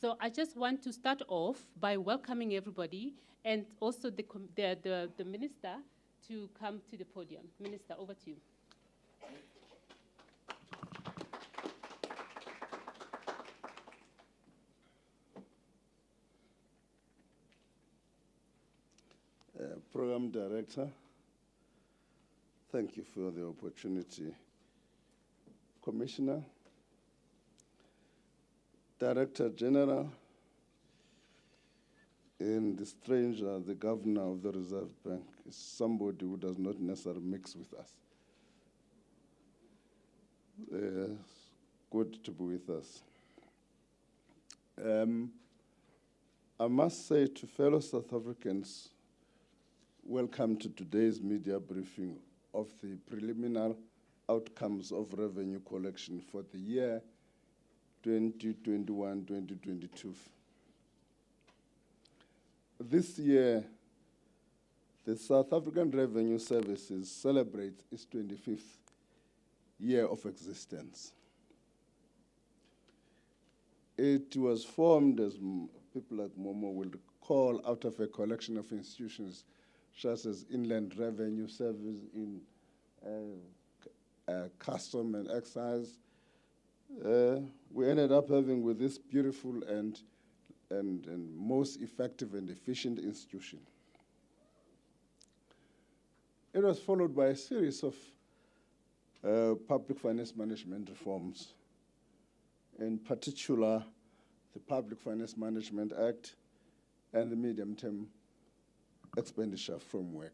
So I just want to start off by welcoming everybody and also the minister to come to the podium. Minister, over to you. Program Director, thank you for the opportunity. Commissioner, Director General, and the stranger, the Governor of the Reserve Bank, is somebody who does not necessarily mix with us. It's good to be with us. I must say to fellow South Africans, welcome to today's media briefing of the preliminary outcomes of revenue collection for the year 2021-2022. This year, the South African Revenue Services celebrates its 25th year of existence. It was formed, as people like Momo will recall, out of a collection of institutions such as Inland Revenue Service, in Custom and Excise. We ended up having with this beautiful and most effective and efficient institution. It was followed by a series of public finance management reforms, in particular the Public Finance Management Act and the Medium-Term Expenditure Framework.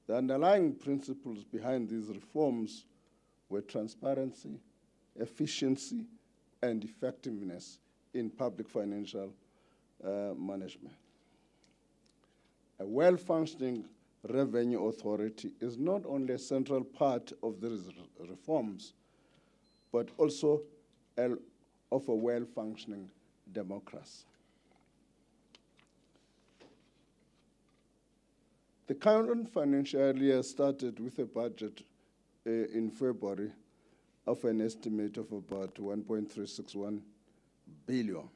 The underlying principles behind these reforms were transparency, efficiency, and effectiveness in public financial management. A well-functioning revenue authority is not only a central part of these reforms, but also of a well-functioning democracy. The current financial year started with a budget in February of an estimate of about 1.361 billion.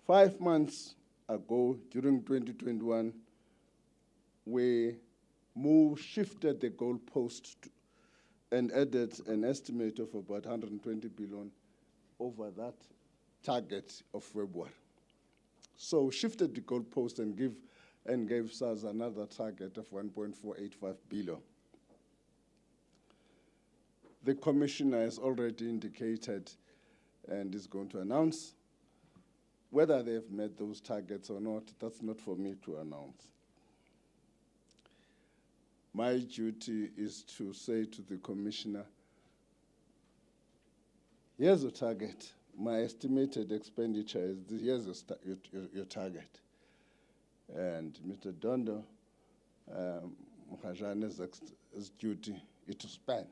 5 months ago, during 2021, we shifted the goalpost and added an estimate of about 120 billion over that target of February. So shifted the goalpost and gave SARS another target of 1.485 billion. The Commissioner has already indicated and is going to announce whether they've met those targets or not. That's not for me to announce. My duty is to say to the Commissioner, here's the target. My estimated expenditure is this. Here's your target. And Mr. Dondo, Mkhajane's duty is to spend.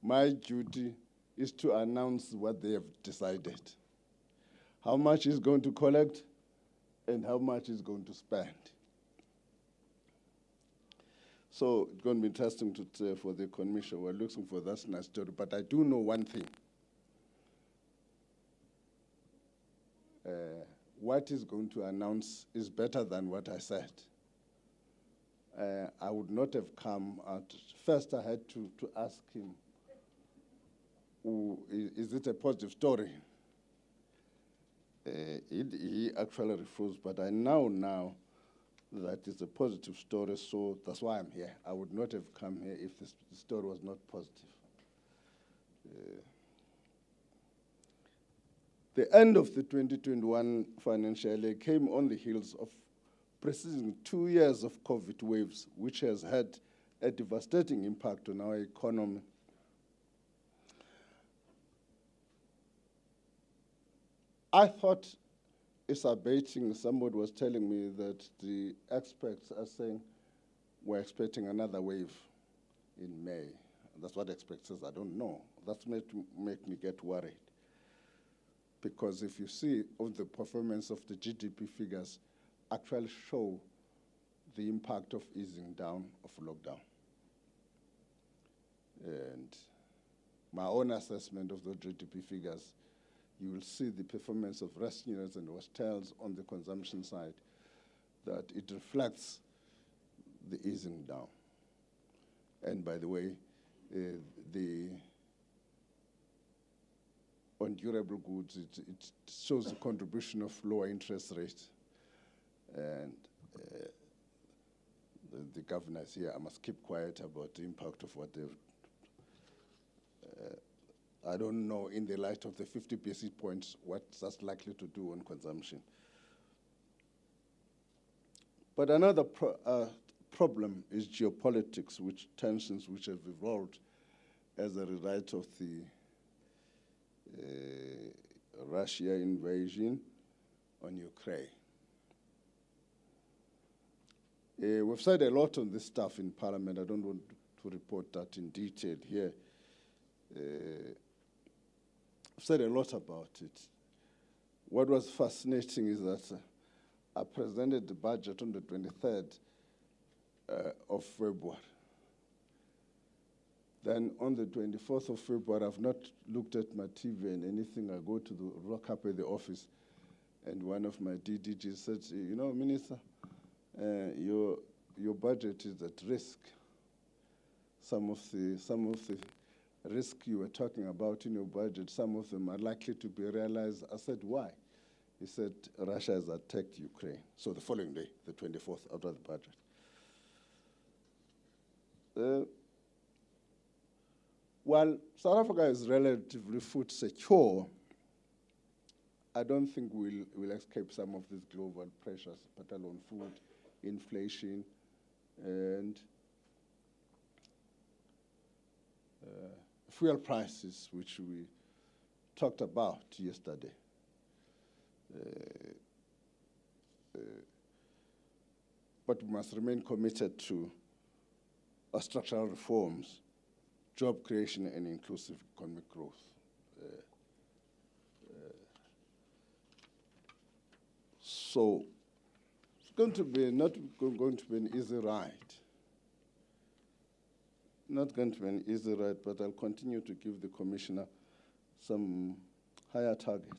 My duty is to announce what they have decided. How much is going to collect and how much is going to spend. So it's going to be interesting for the Commission. We're looking for that nice story. But I do know one thing. What he's going to announce is better than what I said. I would not have come out. First, I had to ask him, is it a positive story? He actually refused, but I know that it's a positive story, so that's why I'm here. I would not have come here if the story was not positive. The end of the 2021 financial year came on the heels of preceding 2 years of COVID waves, which has had a devastating impact on our economy. I thought it's abating. Somebody was telling me that the experts are saying we're expecting another wave in May. That's what experts says. I don't know. That's make me get worried. Because if you see all the performance of the GDP figures actually show the impact of easing down of lockdown. And my own assessment of the GDP figures, you will see the performance of restaurants and hotels on the consumption side, that it reflects the easing down. And by the way, on durable goods, it shows the contribution of lower interest rates. And the governors here, I must keep quiet about the impact of what they've. I don't know, in the light of the 50 basis points, what that's likely to do on consumption. But another problem is geopolitics, which tensions which have evolved as a result of the Russia invasion on Ukraine. We've said a lot on this stuff in Parliament. I don't want to report that in detail here. I've said a lot about it. What was fascinating is that I presented the budget on the 23rd of February. Then on the 24th of February, I've not looked at my TV and anything. I go to the rock up at the office, and one of my DDGs said, you know, Minister, your budget is at risk. Some of the risk you were talking about in your budget, some of them are likely to be realized. I said, why? He said, Russia has attacked Ukraine. So the following day, the 24th, after the budget. While South Africa is relatively food secure, I don't think we'll escape some of these global pressures, particularly on food, inflation, and fuel prices, which we talked about yesterday. But we must remain committed to structural reforms, job creation, and inclusive economic growth. So it's going to be not going to be an easy ride. Not going to be an easy ride, but I'll continue to give the Commissioner some higher targets.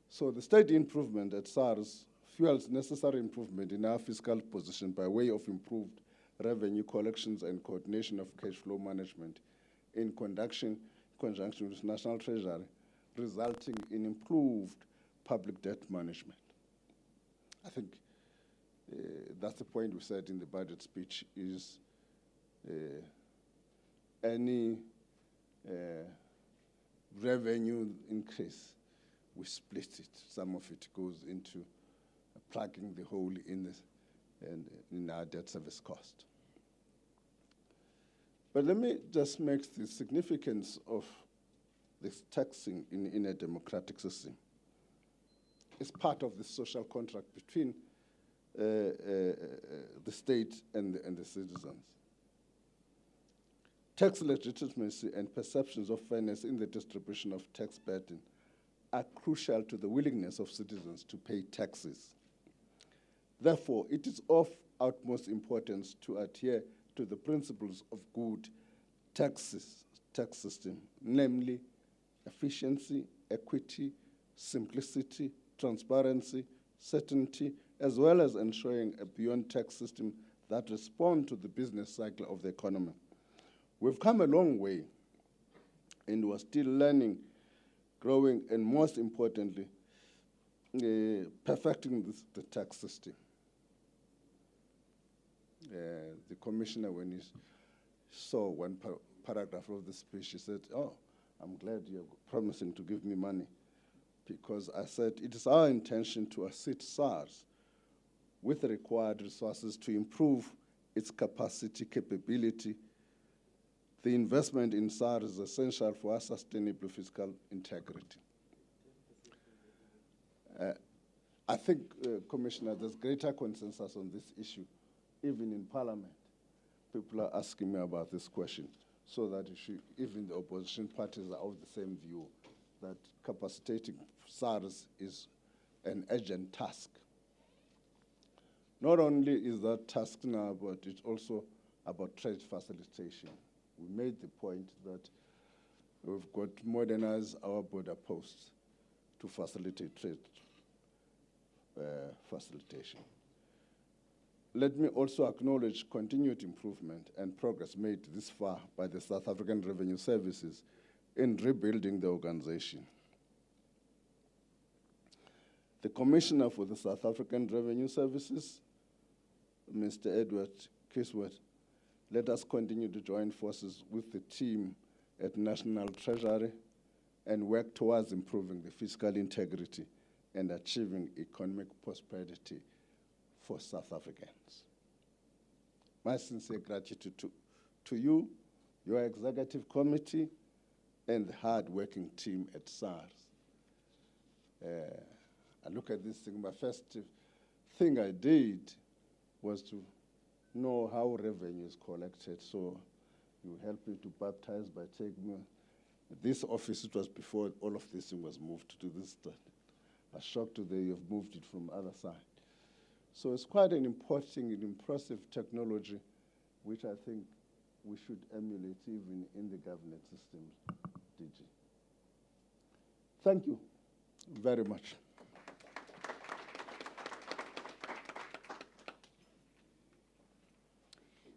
So the steady improvement at SARS fuels necessary improvement in our fiscal position by way of improved revenue collections and coordination of cash flow management in conjunction with National Treasury, resulting in improved public debt management. I think that's the point we said in the budget speech, is any revenue increase, we split it. Some of it goes into plugging the hole in our debt service cost. But let me just make the significance of this taxing in a democratic system. It's part of the social contract between the state and the citizens. Tax legitimacy and perceptions of fairness in the distribution of tax burden are crucial to the willingness of citizens to pay taxes. Therefore, it is of utmost importance to adhere to the principles of good tax system, namely efficiency, equity, simplicity, transparency, certainty, as well as ensuring a beyond tax system that responds to the business cycle of the economy. We've come a long way, and we're still learning, growing, and most importantly, perfecting the tax system. The Commissioner, when he saw one paragraph of the speech, he said, oh, I'm glad you're promising to give me money, because I said it is our intention to assist SARS with the required resources to improve its capability. The investment in SARS is essential for our sustainable fiscal integrity. I think, Commissioner, there's greater consensus on this issue, even in Parliament. People are asking me about this question, so that even the opposition parties are of the same view, that capacitating SARS is an urgent task. Not only is that task now, but it's also about trade facilitation. We made the point that we've got to modernize our border posts to facilitate trade facilitation. Let me also acknowledge continued improvement and progress made this far by the South African Revenue Services in rebuilding the organization. The Commissioner for the South African Revenue Services, Mr. Edward Kisworth, let us continue to join forces with the team at National Treasury and work towards improving the fiscal integrity and achieving economic prosperity for South Africans. My sincere gratitude to you, your executive committee, and the hard-working team at SARS. I look at this thing, my first thing I did was to know how revenue is collected, so you helped me to baptize by taking me. This office, it was before all of this thing was moved to this side. I was shocked today you've moved it from the other side. So it's quite an important and impressive technology, which I think we should emulate even in the government systems, DG. Thank you very much.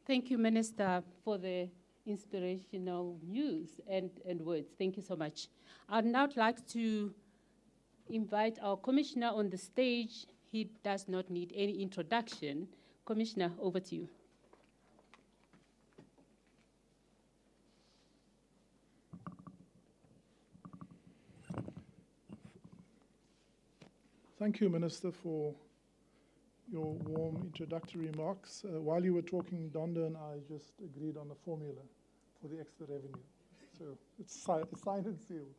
Thank you, Minister, for the inspirational news and words. Thank you so much. I'd now like to invite our Commissioner on the stage. He does not need any introduction. Commissioner, over to you. Thank you, Minister, for your warm introductory remarks. While you were talking, Donda and I just agreed on a formula for the extra revenue. So it's signed and sealed.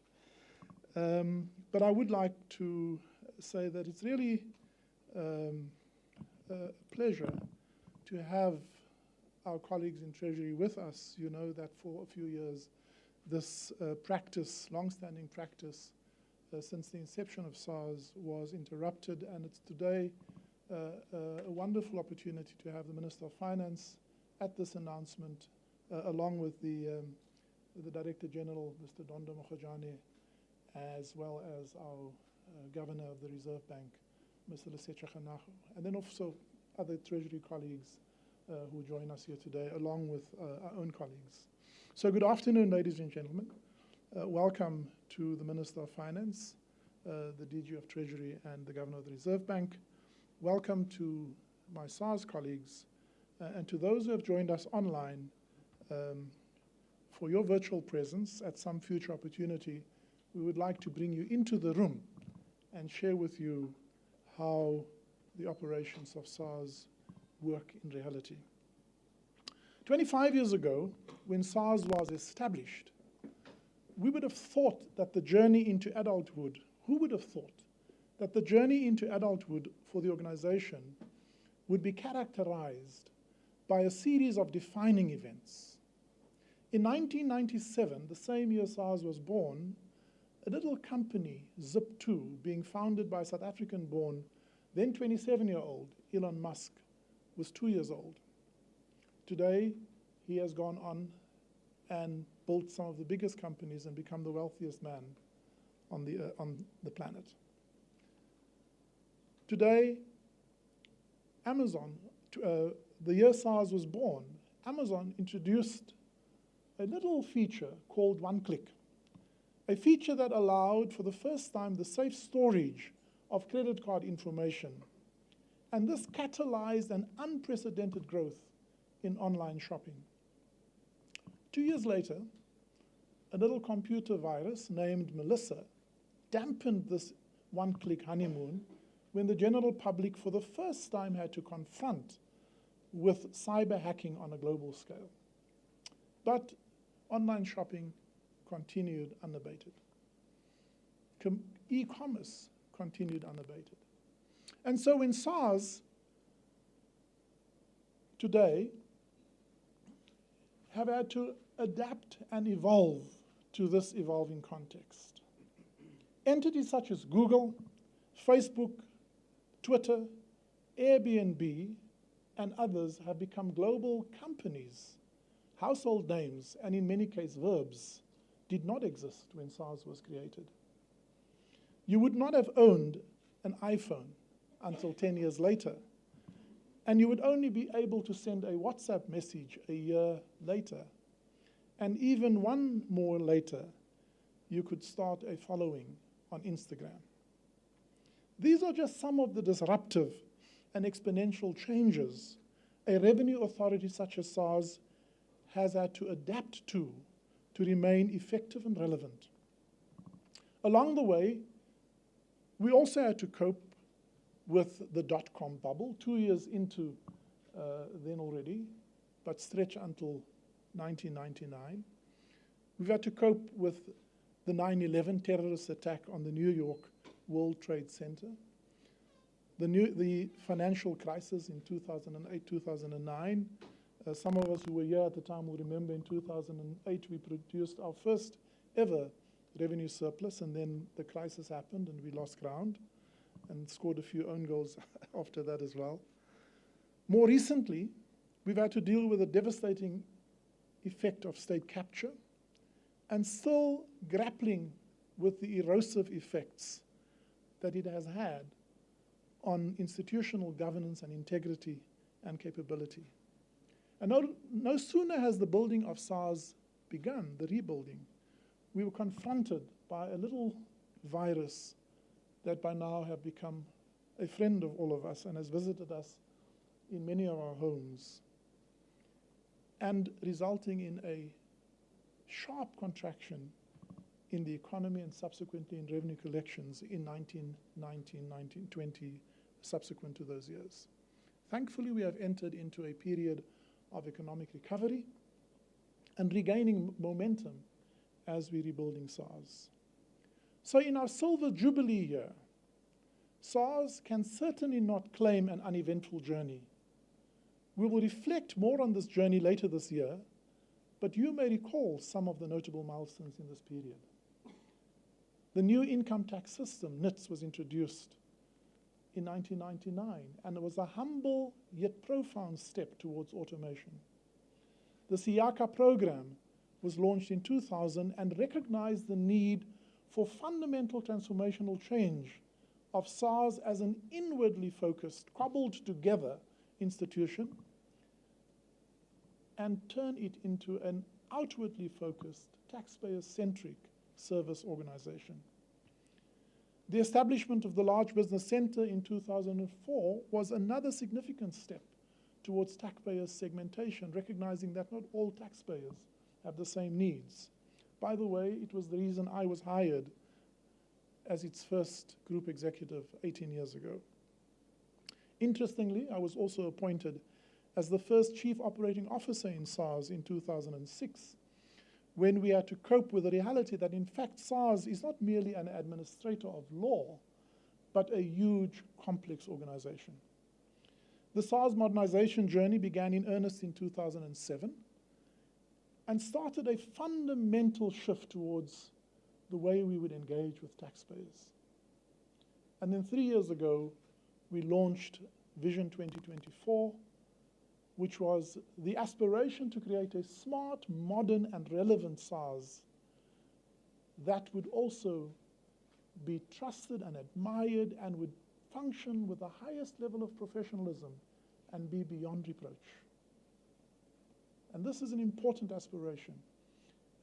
But I would like to say that it's really a pleasure to have our colleagues in Treasury with us. You know that for a few years, this practice, long-standing practice, since the inception of SARS was interrupted, and it's today a wonderful opportunity to have the Minister of Finance at this announcement, along with the Director General, Mr. Donda Mokhojane, as well as our Governor of the Reserve Bank, Mr. Lesetja Kganago, and then also other Treasury colleagues who join us here today, along with our own colleagues. So good afternoon, ladies and gentlemen. Welcome to the Minister of Finance, the DG of Treasury, and the Governor of the Reserve Bank. Welcome to my SARS colleagues, and to those who have joined us online for your virtual presence. At some future opportunity, we would like to bring you into the room and share with you how the operations of SARS work in reality. 25 years ago, when SARS was established, we would have thought that the journey into adulthood, who would have thought that the journey into adulthood for the organization would be characterized by a series of defining events. In 1997, the same year SARS was born, a little company, Zip2, being founded by South African-born, then 27-year-old Elon Musk, was 2 years old. Today, he has gone on and built some of the biggest companies and become the wealthiest man on the planet. Today, Amazon, the year SARS was born, Amazon introduced a little feature called One Click, a feature that allowed for the first time the safe storage of credit card information. And this catalyzed an unprecedented growth in online shopping. 2 years later, a little computer virus named Melissa dampened this one-click honeymoon when the general public for the first time had to confront with cyber hacking on a global scale. But online shopping continued unabated. E-commerce continued unabated. And so when SARS today have had to adapt and evolve to this evolving context. Entities such as Google, Facebook, Twitter, Airbnb, and others have become global companies. Household names, and in many cases verbs, did not exist when SARS was created. You would not have owned an iPhone until 10 years later, and you would only be able to send a WhatsApp message a year later. And even one more later, you could start a following on Instagram. These are just some of the disruptive and exponential changes a revenue authority such as SARS has had to adapt to remain effective and relevant. Along the way, we also had to cope with the dot-com bubble, 2 years into then already, but stretch until 1999. We've had to cope with the 9/11 terrorist attack on the New York World Trade Center, the financial crisis in 2008, 2009. Some of us who were here at the time will remember in 2008 we produced our first ever revenue surplus, and then the crisis happened and we lost ground and scored a few own goals after that as well. More recently, we've had to deal with the devastating effect of state capture and still grappling with the erosive effects that it has had on institutional governance and integrity and capability. And no sooner has the building of SARS begun, the rebuilding, we were confronted by a little virus that by now have become a friend of all of us and has visited us in many of our homes, and resulting in a sharp contraction in the economy and subsequently in revenue collections in 1919, 1920, subsequent to those years. Thankfully, we have entered into a period of economic recovery and regaining momentum as we're rebuilding SARS. So in our silver jubilee year, SARS can certainly not claim an uneventful journey. We will reflect more on this journey later this year, but you may recall some of the notable milestones in this period. The new income tax system, NITS, was introduced in 1999, and it was a humble yet profound step towards automation. The SIACA program was launched in 2000 and recognized the need for fundamental transformational change of SARS as an inwardly focused, cobbled together institution and turn it into an outwardly focused, taxpayer-centric service organization. The establishment of the Large Business Centre in 2004 was another significant step towards taxpayer segmentation, recognizing that not all taxpayers have the same needs. By the way, it was the reason I was hired as its first group executive 18 years ago. Interestingly, I was also appointed as the first chief operating officer in SARS in 2006, when we had to cope with the reality that in fact SARS is not merely an administrator of law, but a huge, complex organization. The SARS modernization journey began in earnest in 2007 and started a fundamental shift towards the way we would engage with taxpayers. And then 3 years ago, we launched Vision 2024, which was the aspiration to create a smart, modern, and relevant SARS that would also be trusted and admired and would function with the highest level of professionalism and be beyond reproach. And this is an important aspiration,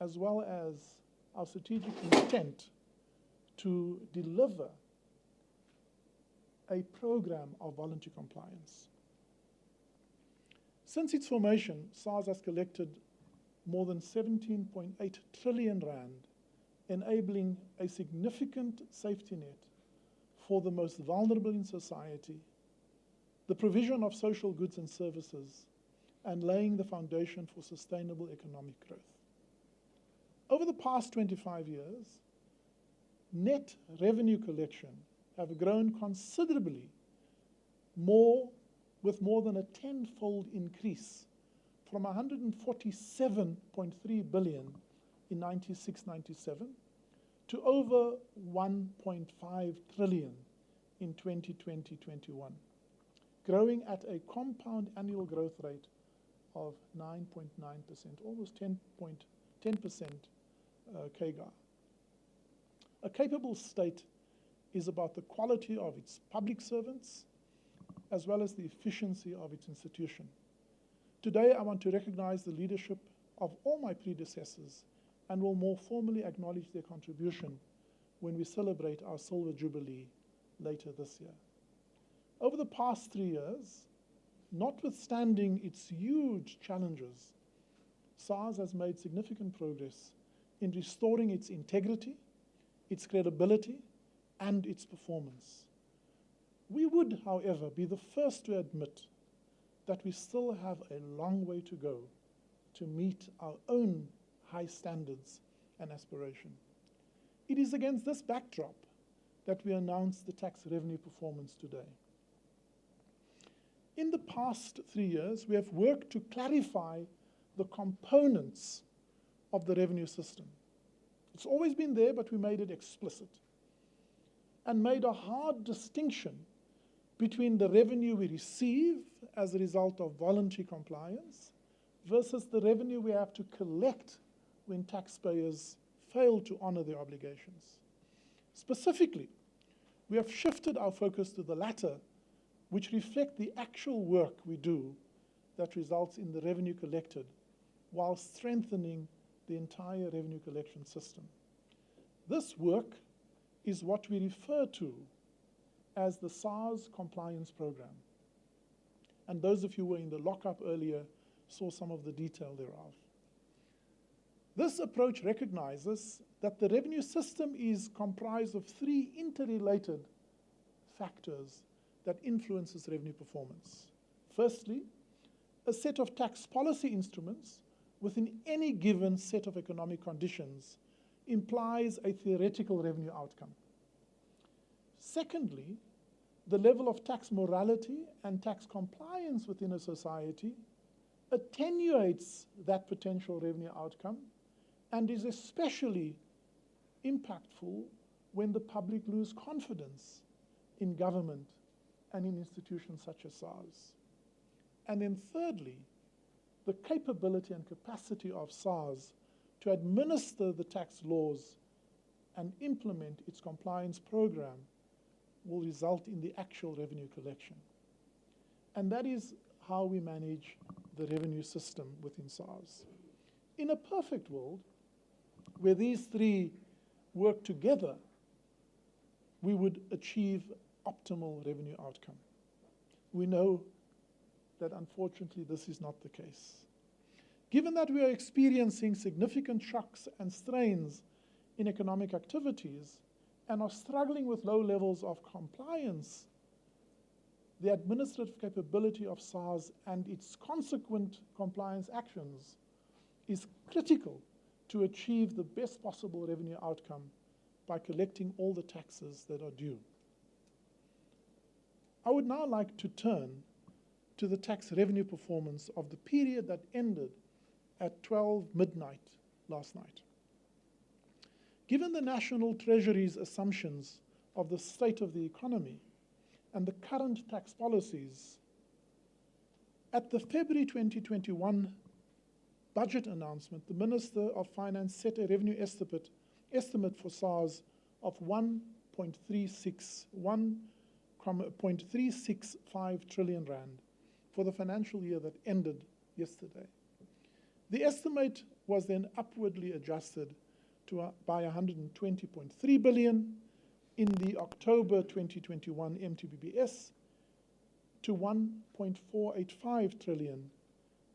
as well as our strategic intent to deliver a program of voluntary compliance. Since its formation, SARS has collected more than 17.8 trillion rand, enabling a significant safety net for the most vulnerable in society, the provision of social goods and services, and laying the foundation for sustainable economic growth. Over the past 25 years, net revenue collection have grown considerably more, with more than a tenfold increase from 147.3 billion in 96-97 to over 1.5 trillion in 2020-21. growing at a compound annual growth rate of 9.9%, almost 10% CAGR. A capable state is about the quality of its public servants as well as the efficiency of its institution. Today, I want to recognize the leadership of all my predecessors and will more formally acknowledge their contribution when we celebrate our Silver Jubilee later this year. Over the past 3 years, notwithstanding its huge challenges, SARS has made significant progress in restoring its integrity, its credibility, and its performance. We would, however, be the first to admit that we still have a long way to go to meet our own high standards and aspiration. It is against this backdrop that we announce the tax revenue performance today. In the past 3 years, we have worked to clarify the components of the revenue system. It's always been there, but we made it explicit and made a hard distinction between the revenue we receive as a result of voluntary compliance versus the revenue we have to collect when taxpayers fail to honor their obligations. Specifically, we have shifted our focus to the latter, which reflect the actual work we do that results in the revenue collected while strengthening the entire revenue collection system. This work is what we refer to as the SARS Compliance Program. And those of you who were in the lockup earlier saw some of the detail thereof. This approach recognizes that the revenue system is comprised of 3 interrelated factors that influences revenue performance. Firstly, a set of tax policy instruments within any given set of economic conditions implies a theoretical revenue outcome. Secondly, the level of tax morality and tax compliance within a society attenuates that potential revenue outcome and is especially impactful when the public lose confidence in government and in institutions such as SARS. And then thirdly, the capability and capacity of SARS to administer the tax laws and implement its compliance program will result in the actual revenue collection. And that is how we manage the revenue system within SARS. In a perfect world, where these 3 work together, we would achieve optimal revenue outcome. We know that unfortunately this is not the case. Given that we are experiencing significant shocks and strains in economic activities and are struggling with low levels of compliance, the administrative capability of SARS and its consequent compliance actions is critical to achieve the best possible revenue outcome by collecting all the taxes that are due. I would now like to turn to the tax revenue performance of the period that ended at 12 midnight last night. Given the National Treasury's assumptions of the state of the economy and the current tax policies, at the February 2021 budget announcement, the Minister of Finance set a revenue estimate for SARS of 1.365 trillion rand for the financial year that ended yesterday. The estimate was then upwardly adjusted by 120.3 billion in the October 2021 MTBBS to 1.485 trillion.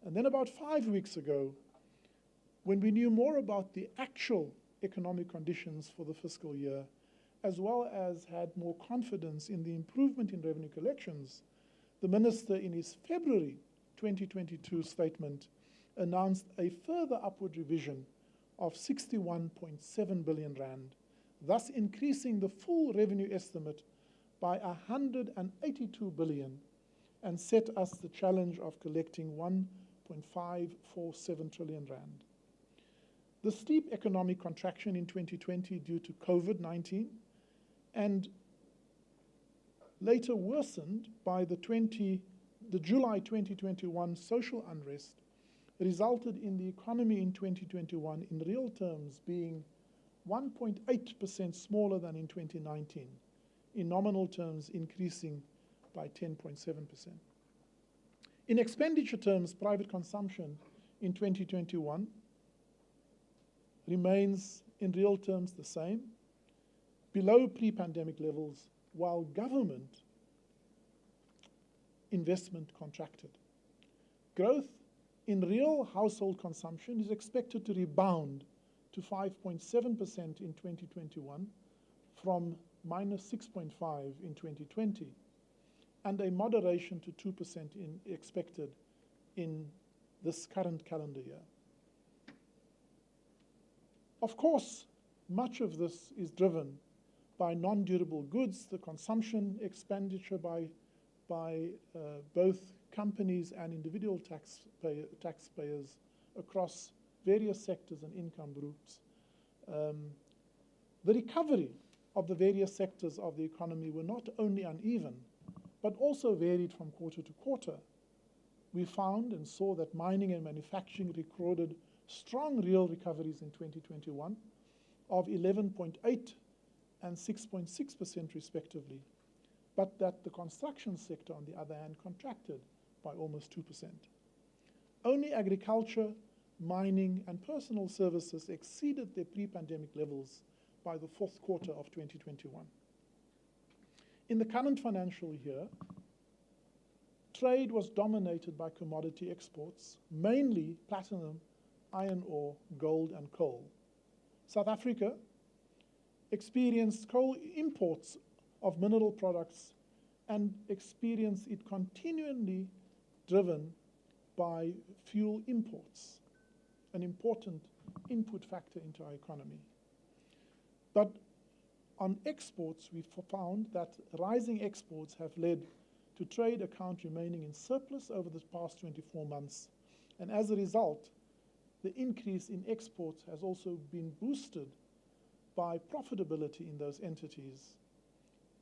And then about 5 weeks ago, when we knew more about the actual economic conditions for the fiscal year, as well as had more confidence in the improvement in revenue collections, the Minister in his February 2022 statement announced a further upward revision of 61.7 billion rand, thus increasing the full revenue estimate by 182 billion and set us the challenge of collecting 1.547 trillion rand. The steep economic contraction in 2020 due to COVID-19 and later worsened by the July 2021 social unrest, resulted in the economy in 2021 in real terms being 1.8% smaller than in 2019, in nominal terms increasing by 10.7%. In expenditure terms, private consumption in 2021 remains in real terms the same, below pre-pandemic levels, while government investment contracted. Growth in real household consumption is expected to rebound to 5.7% in 2021 from minus 6.5 in 2020, and a moderation to 2% expected in this current calendar year. Of course, much of this is driven by non-durable goods, the consumption expenditure by both companies and individual taxpayers across various sectors and income groups. The recovery of the various sectors of the economy were not only uneven, but also varied from quarter to quarter. We found and saw that mining and manufacturing recorded strong real recoveries in 2021 of 11.8 and 6.6% respectively, but that the construction sector, on the other hand, contracted by almost 2%. Only agriculture, mining, and personal services exceeded their pre-pandemic levels by the fourth quarter of 2021. In the current financial year, trade was dominated by commodity exports, mainly platinum, iron ore, gold, and coal. South Africa experienced coal imports of mineral products and experienced it continually driven by fuel imports, an important input factor into our economy. But on exports, we found that rising exports have led to trade account remaining in surplus over the past 24 months. And as a result, the increase in exports has also been boosted by profitability in those entities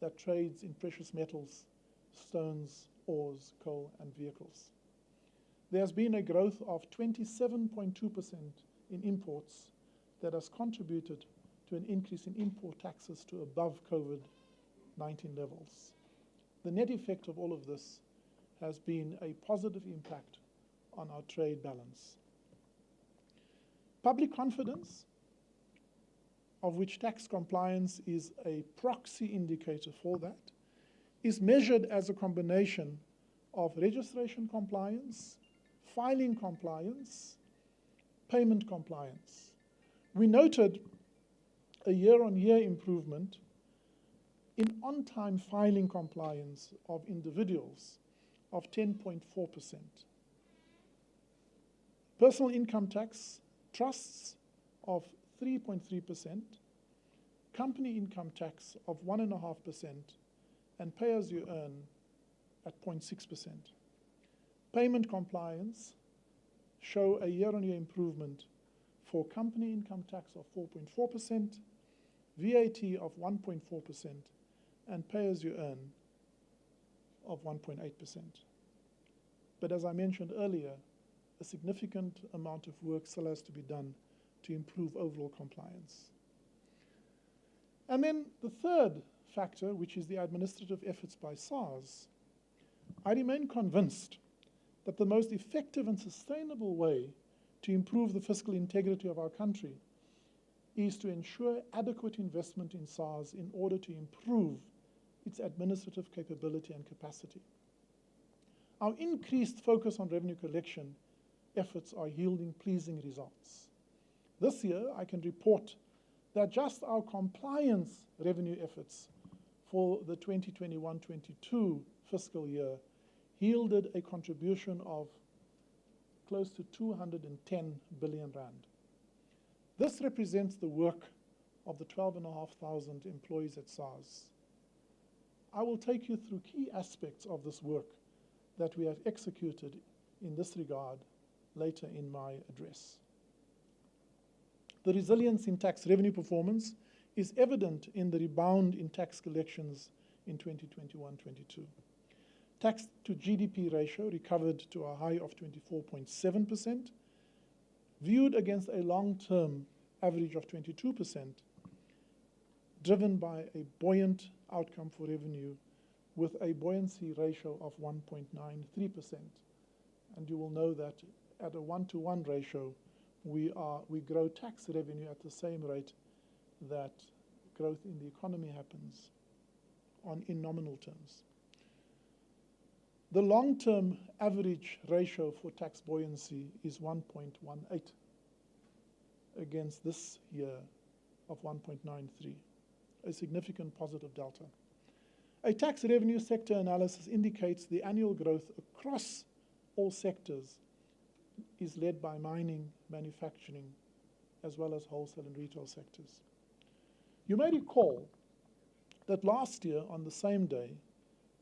that trades in precious metals, stones, ores, coal, and vehicles. There has been a growth of 27.2% in imports that has contributed to an increase in import taxes to above COVID-19 levels. The net effect of all of this has been a positive impact on our trade balance. Public confidence, of which tax compliance is a proxy indicator for that, is measured as a combination of registration compliance, filing compliance, payment compliance. We noted a year-on-year improvement in on-time filing compliance of individuals of 10.4%. Personal income tax, trusts of 3.3%, company income tax of 1.5%, and pay as you earn at 0.6%. Payment compliance show a year-on-year improvement for company income tax of 4.4%, VAT of 1.4%, and pay as you earn of 1.8%. But as I mentioned earlier, a significant amount of work still has to be done to improve overall compliance. And then the third factor, which is the administrative efforts by SARS, I remain convinced that the most effective and sustainable way to improve the fiscal integrity of our country is to ensure adequate investment in SARS in order to improve its administrative capability and capacity. Our increased focus on revenue collection efforts are yielding pleasing results. This year, I can report that just our compliance revenue efforts for the 2021-22 fiscal year yielded a contribution of close to 210 billion rand. This represents the work of the 12,500 employees at SARS. I will take you through key aspects of this work that we have executed in this regard later in my address. The resilience in tax revenue performance is evident in the rebound in tax collections in 2021-22. Tax to GDP ratio recovered to a high of 24.7%, viewed against a long-term average of 22%, driven by a buoyant outcome for revenue with a buoyancy ratio of 1.93%. And you will know that at a 1-to-1 ratio, we grow tax revenue at the same rate that growth in the economy happens in nominal terms. The long-term average ratio for tax buoyancy is 1.18 against this year of 1.93, a significant positive delta. A tax revenue sector analysis indicates the annual growth across all sectors is led by mining, manufacturing, as well as wholesale and retail sectors. You may recall that last year, on the same day,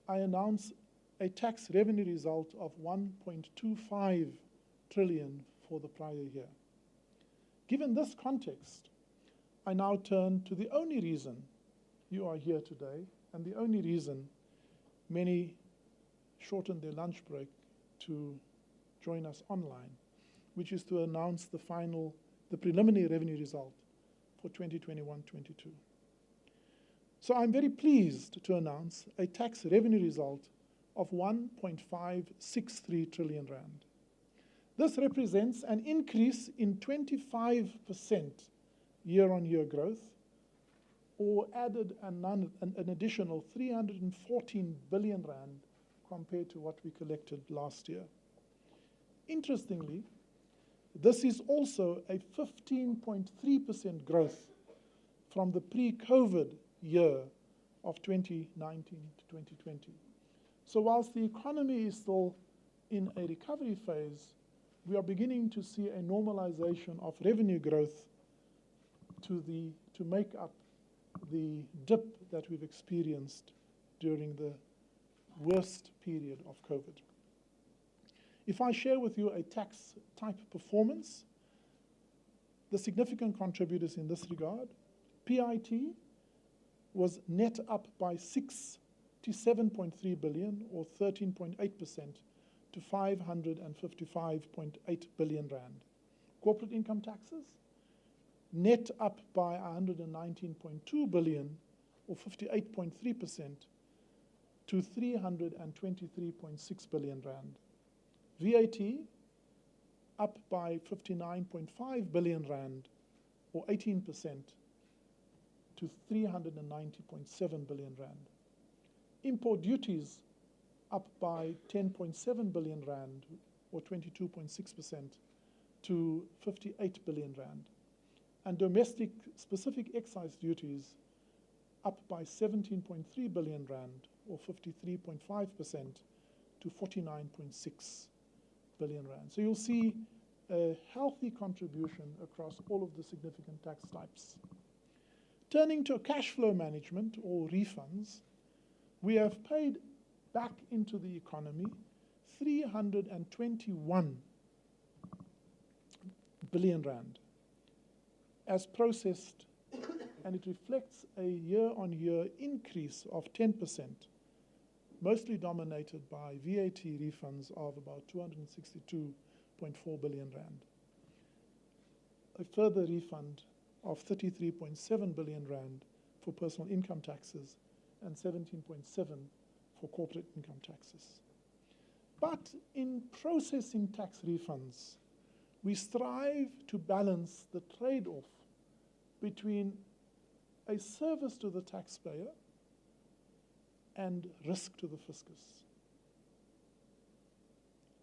I announced a tax revenue result of 1.25 trillion for the prior year. Given this context, I now turn to the only reason you are here today, and the only reason many shortened their lunch break to join us online, which is to announce the preliminary revenue result for 2021-22. So I'm very pleased to announce a tax revenue result of 1.563 trillion rand. This represents an increase in 25% year-on-year growth, or added an additional 314 billion rand compared to what we collected last year. Interestingly, this is also a 15.3% growth from the pre-COVID year of 2019 to 2020. So whilst the economy is still in a recovery phase, we are beginning to see a normalization of revenue growth to make up the dip that we've experienced during the worst period of COVID. If I share with you a tax type performance, the significant contributors in this regard, PIT was net up by 67.3 billion, or 13.8%, to 555.8 billion rand. Corporate income taxes, net up by 119.2 billion, or 58.3%, to 323.6 billion rand. VAT, up by 59.5 billion rand, or 18%, to 390.7 billion rand. Import duties, up by 10.7 billion rand, or 22.6%, to 58 billion rand. And domestic specific excise duties, up by 17.3 billion rand, or 53.5%, to 49.6 billion rand. So you'll see a healthy contribution across all of the significant tax types. Turning to cash flow management, or refunds, we have paid back into the economy 321 billion rand as processed, and it reflects a year-on-year increase of 10%, mostly dominated by VAT refunds of about 262.4 billion rand. A further refund of 33.7 billion rand for personal income taxes and 17.7 for corporate income taxes. But in processing tax refunds, we strive to balance the trade-off between a service to the taxpayer and risk to the fiscus.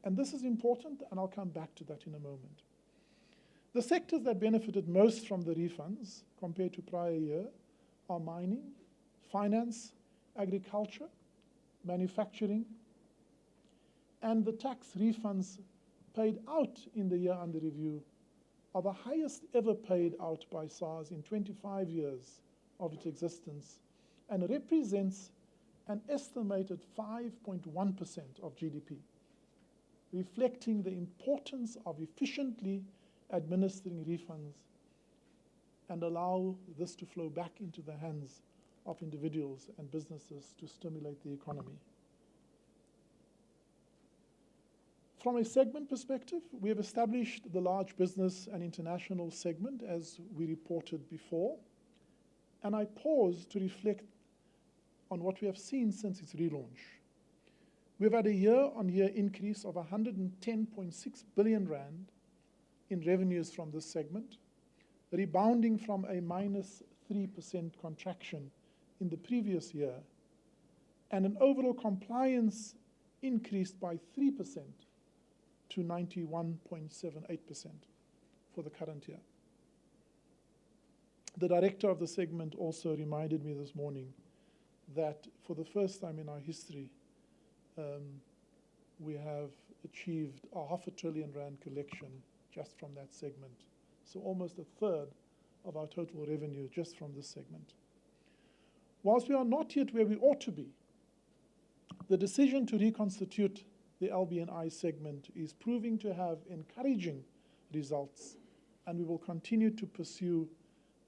And this is important, and I'll come back to that in a moment. The sectors that benefited most from the refunds compared to prior year are mining, finance, agriculture, manufacturing, and the tax refunds paid out in the year under review are the highest ever paid out by SARS in 25 years of its existence, and represents an estimated 5.1% of GDP, reflecting the importance of efficiently administering refunds and allow this to flow back into the hands of individuals and businesses to stimulate the economy. From a segment perspective, we have established the large business and international segment as we reported before, and I pause to reflect on what we have seen since its relaunch. We've had a year-on-year increase of 110.6 billion rand in revenues from this segment, rebounding from a -3% contraction in the previous year, and an overall compliance increased by 3% to 91.78% for the current year. The director of the segment also reminded me this morning that for the first time in our history, we have achieved a R500 billion collection just from that segment. So almost a third of our total revenue just from this segment. Whilst we are not yet where we ought to be, the decision to reconstitute the LB&I segment is proving to have encouraging results, and we will continue to pursue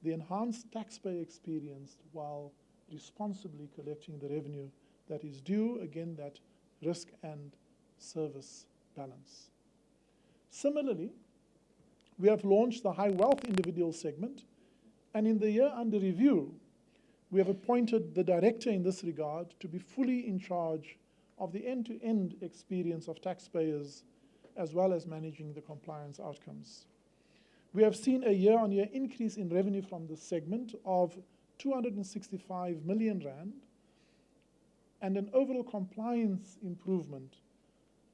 the enhanced taxpayer experience while responsibly collecting the revenue that is due, again, that risk and service balance. Similarly, we have launched the high wealth individual segment, and in the year under review, we have appointed the director in this regard to be fully in charge of the end-to-end experience of taxpayers, as well as managing the compliance outcomes. We have seen a year-on-year increase in revenue from this segment of 265 million rand, and an overall compliance improvement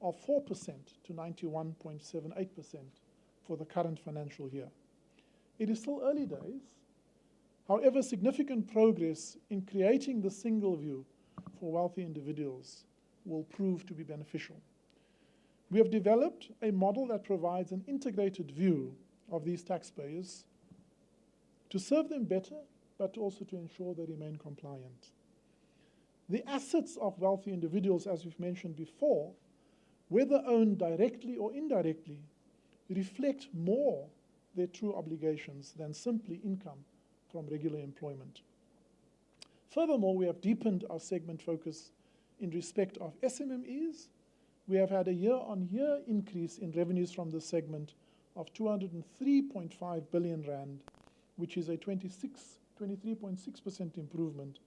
of 4% to 91.78% for the current financial year. It is still early days. However, significant progress in creating the single view for wealthy individuals will prove to be beneficial. We have developed a model that provides an integrated view of these taxpayers to serve them better, but also to ensure they remain compliant. The assets of wealthy individuals, as we've mentioned before, whether owned directly or indirectly, reflect more their true obligations than simply income from regular employment. Furthermore, we have deepened our segment focus in respect of SMMEs. We have had a year-on-year increase in revenues from the segment of 203.5 billion rand, which is a 23.6% improvement,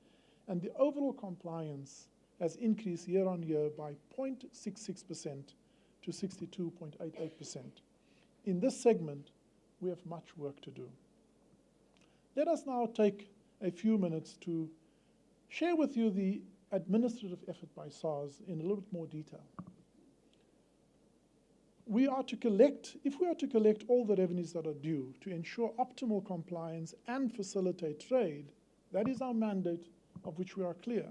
and the overall compliance has increased year-on-year by 0.66% to 62.88%. In this segment, we have much work to do. Let us now take a few minutes to share with you the administrative effort by SARS in a little bit more detail. If we are to collect all the revenues that are due to ensure optimal compliance and facilitate trade, that is our mandate, of which we are clear.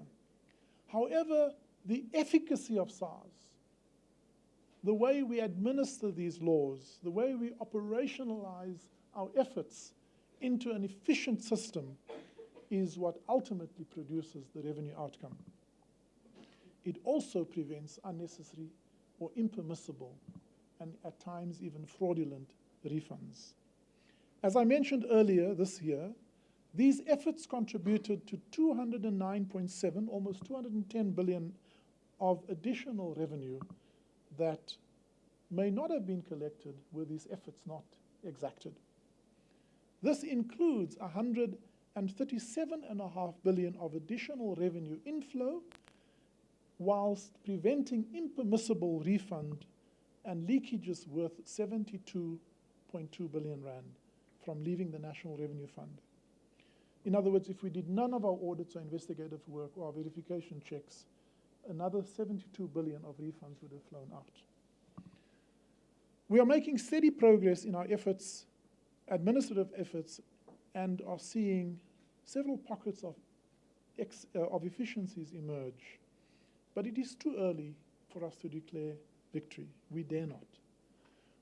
However, the efficacy of SARS, the way we administer these laws, the way we operationalize our efforts into an efficient system is what ultimately produces the revenue outcome. It also prevents unnecessary or impermissible and at times even fraudulent refunds. As I mentioned earlier this year, these efforts contributed to 209.7, almost 210 billion of additional revenue that may not have been collected were these efforts not exacted. This includes 137.5 billion of additional revenue inflow, whilst preventing impermissible refund and leakages worth 72.2 billion rand from leaving the National Revenue Fund. In other words, if we did none of our audits or investigative work or our verification checks, another 72 billion of refunds would have flown out. We are making steady progress in our efforts, administrative efforts, and are seeing several pockets of efficiencies emerge. But it is too early for us to declare victory. We dare not.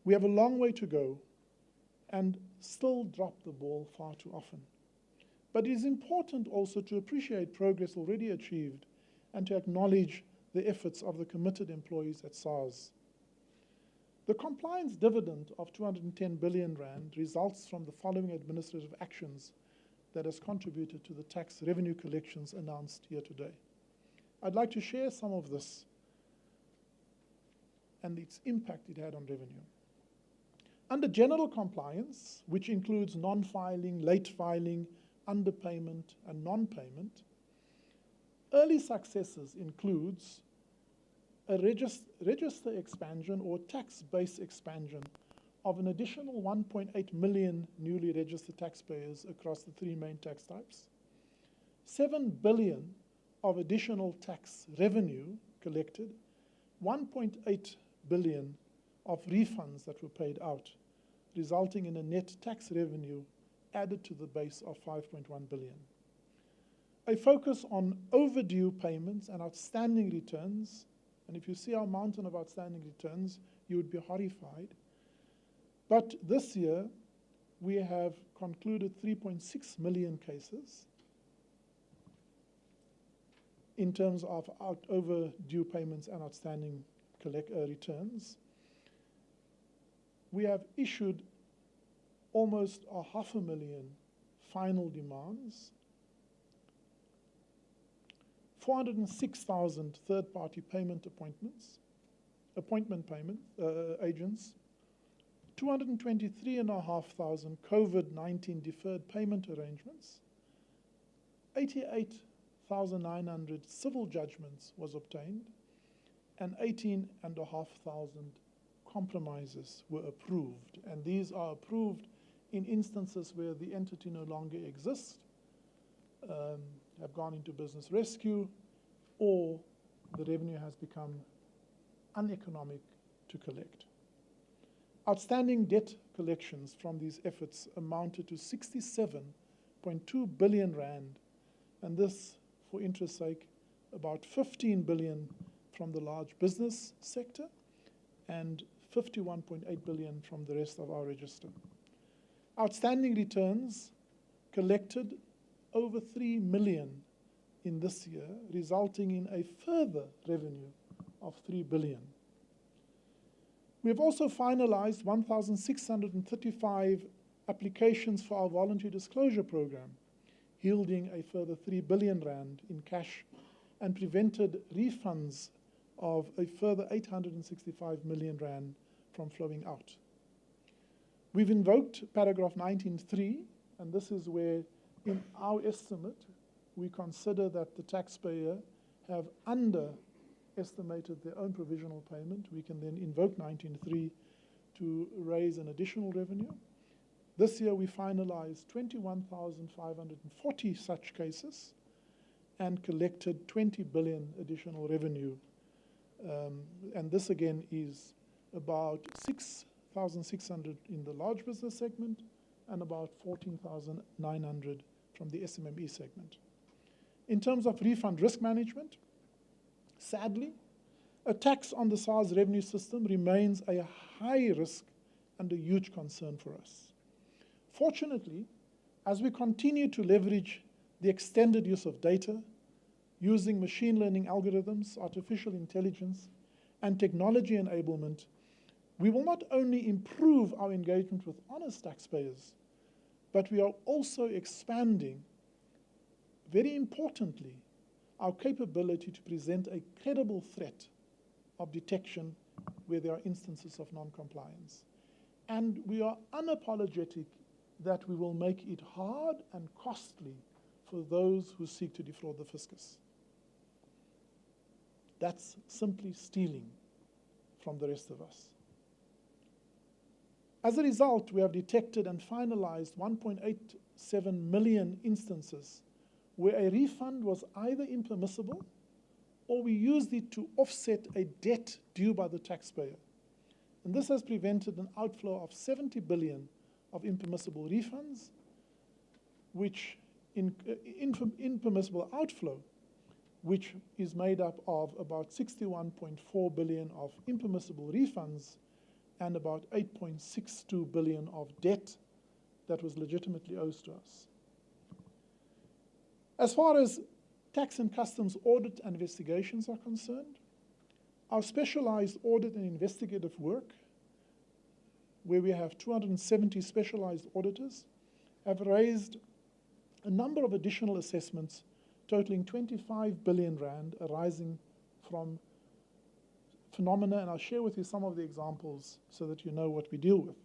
We have a long way to go and still drop the ball far too often. But it is important also to appreciate progress already achieved and to acknowledge the efforts of the committed employees at SARS. The compliance dividend of 210 billion rand results from the following administrative actions that has contributed to the tax revenue collections announced here today. I'd like to share some of this and its impact it had on revenue. Under general compliance, which includes non-filing, late filing, underpayment, and non-payment, early successes includes a register expansion or tax base expansion of an additional 1.8 million newly registered taxpayers across the three main tax types, 7 billion of additional tax revenue collected, 1.8 billion of refunds that were paid out, resulting in a net tax revenue added to the base of 5.1 billion. A focus on overdue payments and outstanding returns, and if you see our mountain of outstanding returns, you would be horrified. But this year, we have concluded 3.6 million cases in terms of overdue payments and outstanding returns. We have issued almost 500,000 final demands, 406,000 third-party payment appointment payment agents, 223,500 COVID-19 deferred payment arrangements, 88,900 civil judgments was obtained, and 18,500 compromises were approved. And these are approved in instances where the entity no longer exists, have gone into business rescue, or the revenue has become uneconomic to collect. Outstanding debt collections from these efforts amounted to 67.2 billion rand, and this, for interest's sake, about 15 billion from the large business sector and 51.8 billion from the rest of our register. Outstanding returns collected over 3 million in this year, resulting in a further revenue of 3 billion. We have also finalized 1,635 applications for our voluntary disclosure program, yielding a further 3 billion rand in cash, and prevented refunds of a further 865 million rand from flowing out. We've invoked paragraph 19.3, and this is where, in our estimate, we consider that the taxpayer have underestimated their own provisional payment. We can then invoke 19.3 to raise an additional revenue. This year we finalized 21,540 such cases and collected 20 billion additional revenue. And this again is about 6,600 in the large business segment and about 14,900 from the SMME segment. In terms of refund risk management, sadly, attacks on the SARS revenue system remains a high risk and a huge concern for us. Fortunately, as we continue to leverage the extended use of data, using machine learning algorithms, artificial intelligence, and technology enablement, we will not only improve our engagement with honest taxpayers, but we are also expanding, very importantly, our capability to present a credible threat of detection where there are instances of non-compliance. And we are unapologetic that we will make it hard and costly for those who seek to defraud the fiscus. That's simply stealing from the rest of us. As a result, we have detected and finalized 1.87 million instances where a refund was either impermissible or we used it to offset a debt due by the taxpayer. And this has prevented an outflow of 70 billion of impermissible refunds, which impermissible outflow, which is made up of about 61.4 billion of impermissible refunds and about 8.62 billion of debt that was legitimately owed to us. As far as tax and customs audit and investigations are concerned, our specialized audit and investigative work, where we have 270 specialized auditors, have raised a number of additional assessments totaling 25 billion rand arising from phenomena, and I'll share with you some of the examples so that you know what we deal with.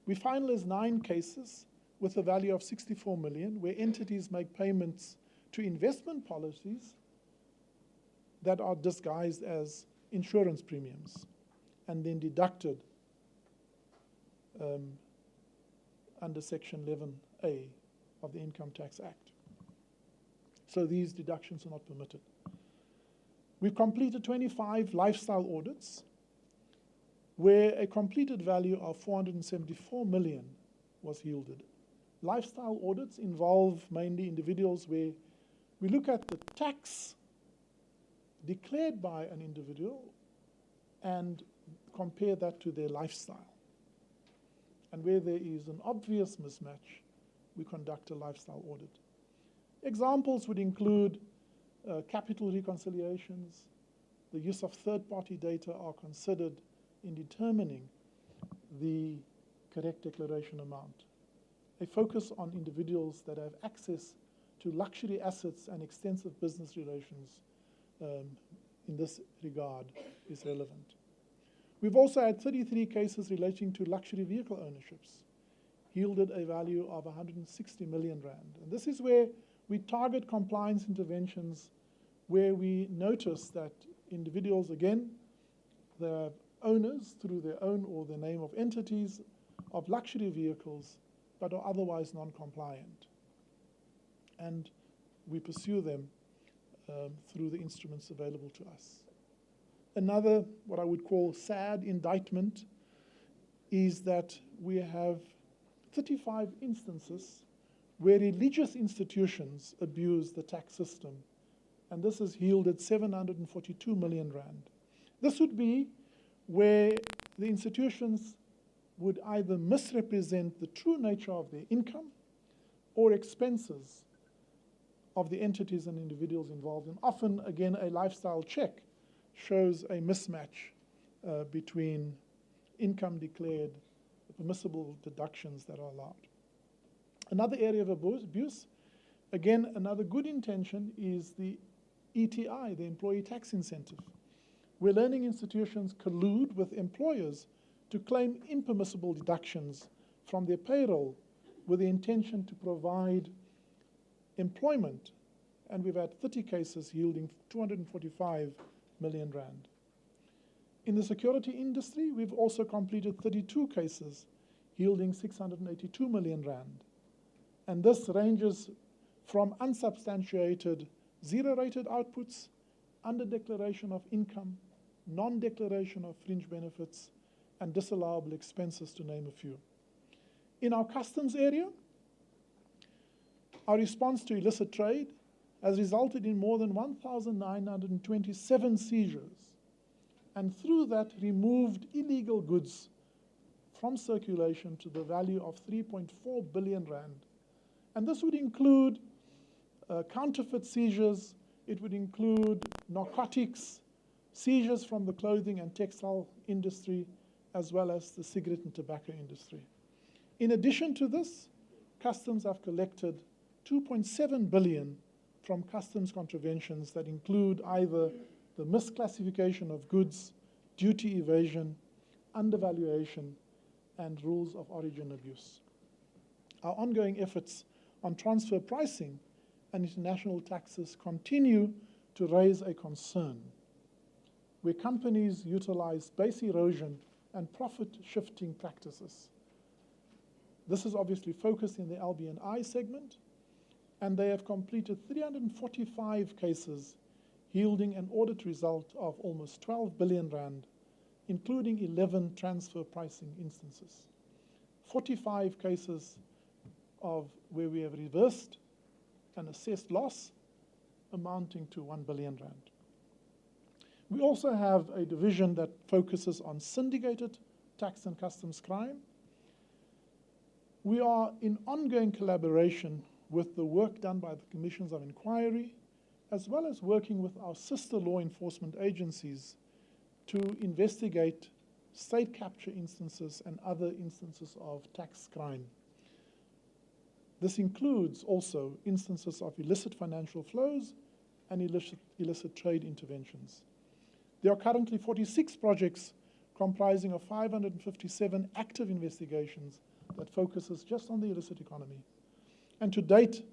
We finalized 9 cases with a value of 64 million, where entities make payments to investment policies that are disguised as insurance premiums and then deducted under Section 11A of the Income Tax Act. So these deductions are not permitted. We've completed 25 lifestyle audits where a completed value of 474 million was yielded. Lifestyle audits involve mainly individuals where we look at the tax declared by an individual and compare that to their lifestyle. And where there is an obvious mismatch, we conduct a lifestyle audit. Examples would include capital reconciliations. The use of third-party data are considered in determining the correct declaration amount. A focus on individuals that have access to luxury assets and extensive business relations in this regard is relevant. We've also had 33 cases relating to luxury vehicle ownerships, yielded a value of 160 million rand. And this is where we target compliance interventions where we notice that individuals, again, they're owners through their own or the name of entities of luxury vehicles, but are otherwise non-compliant. And we pursue them through the instruments available to us. Another, what I would call sad indictment, is that we have 35 instances where religious institutions abuse the tax system, and this has yielded 742 million rand. This would be where the institutions would either misrepresent the true nature of their income or expenses of the entities and individuals involved. And often, again, a lifestyle check shows a mismatch between income declared, the permissible deductions that are allowed. Another area of abuse, again, another good intention is the ETI, the Employee Tax Incentive, where learning institutions collude with employers to claim impermissible deductions from their payroll with the intention to provide employment. And we've had 30 cases yielding 245 million rand. In the security industry, we've also completed 32 cases yielding 682 million rand. And this ranges from unsubstantiated zero-rated outputs, under-declaration of income, non-declaration of fringe benefits, and disallowable expenses, to name a few. In our customs area, our response to illicit trade has resulted in more than 1,927 seizures, and through that removed illegal goods from circulation to the value of 3.4 billion rand. And this would include counterfeit seizures, it would include narcotics, seizures from the clothing and textile industry, as well as the cigarette and tobacco industry. In addition to this, customs have collected 2.7 billion from customs contraventions that include either the misclassification of goods, duty evasion, undervaluation, and rules of origin abuse. Our ongoing efforts on transfer pricing and international taxes continue to raise a concern where companies utilize base erosion and profit-shifting practices. This is obviously focused in the LB&I segment, and they have completed 345 cases, yielding an audit result of almost 12 billion rand, including 11 transfer pricing instances. 45 cases of where we have reversed an assessed loss amounting to 1 billion rand. We also have a division that focuses on syndicated tax and customs crime. We are in ongoing collaboration with the work done by the commissions of inquiry, as well as working with our sister law enforcement agencies to investigate state capture instances and other instances of tax crime. This includes also instances of illicit financial flows and illicit trade interventions. There are currently 46 projects comprising of 557 active investigations that focuses just on the illicit economy. And to date,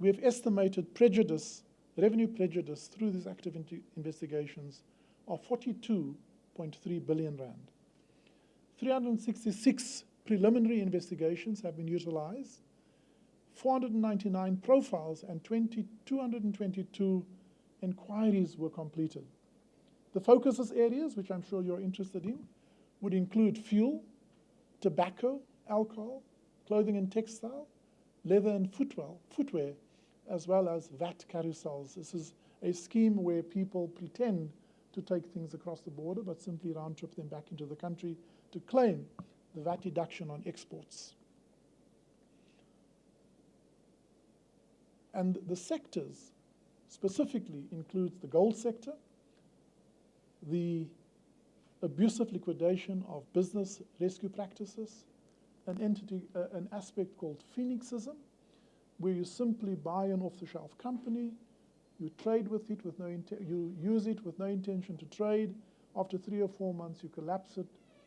we have estimated prejudice, revenue prejudice through these active investigations of 42.3 billion rand. 366 preliminary investigations have been utilized, 499 profiles and 222 inquiries were completed. The focuses areas, which I'm sure you're interested in, would include fuel, tobacco, alcohol, clothing and textile, leather and footwear, as well as VAT carousels. This is a scheme where people pretend to take things across the border, but simply round trip them back into the country to claim the VAT deduction on exports. And the sectors specifically includes the gold sector, the abusive liquidation of business rescue practices, an aspect called phoenixism, where you simply buy an off-the-shelf company, you trade with it with you use it with no intention to trade. After 3 or 4 months, you collapse it,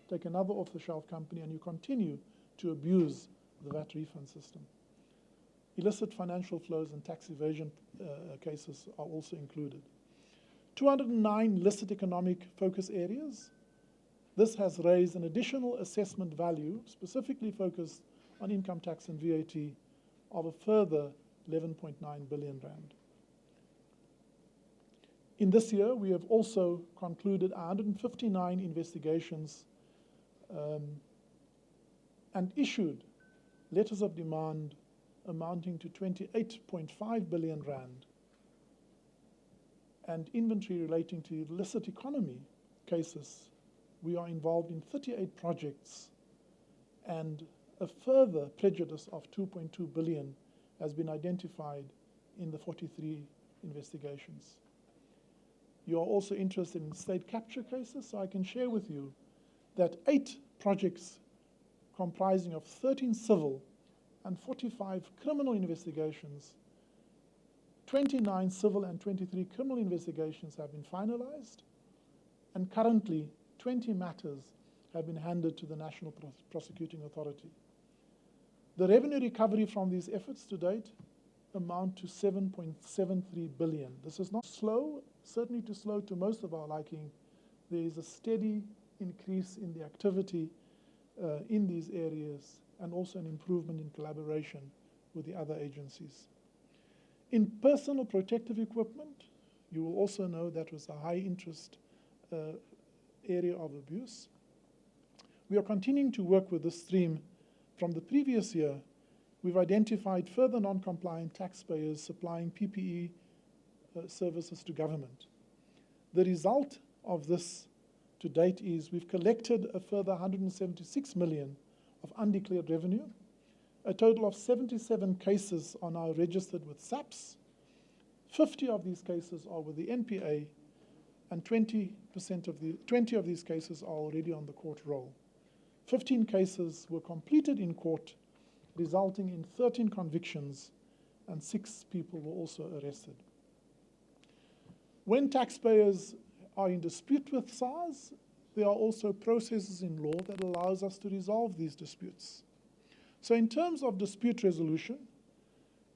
take another off-the-shelf company, and you continue to abuse the VAT refund system. Illicit financial flows and tax evasion cases are also included. 209 listed economic focus areas. This has raised an additional assessment value, specifically focused on income tax and VAT, of a further 11.9 billion rand. In this year, we have also concluded 159 investigations and issued letters of demand amounting to 28.5 billion rand, and inventory relating to illicit economy cases. We are involved in 38 projects, and a further prejudice of 2.2 billion has been identified in the 43 investigations. You are also interested in state capture cases, so I can share with you that 8 projects comprising of 13 civil and 45 criminal investigations, 29 civil and 23 criminal investigations have been finalized, and currently 20 matters have been handed to the National Prosecuting Authority. The revenue recovery from these efforts to date amount to 7.73 billion. This is not slow, certainly too slow to most of our liking. There is a steady increase in the activity in these areas, and also an improvement in collaboration with the other agencies. In personal protective equipment, you will also know that was a high interest area of abuse. We are continuing to work with this stream. From the previous year, we've identified further non-compliant taxpayers supplying PPE services to government. The result of this to date is we've collected a further 176 million of undeclared revenue. A total of 77 cases are now registered with SAPS. 50 of these cases are with the NPA, and 20 of these cases are already on the court roll. 15 cases were completed in court, resulting in 13 convictions, and 6 people were also arrested. When taxpayers are in dispute with SARS, there are also processes in law that allows us to resolve these disputes. So in terms of dispute resolution,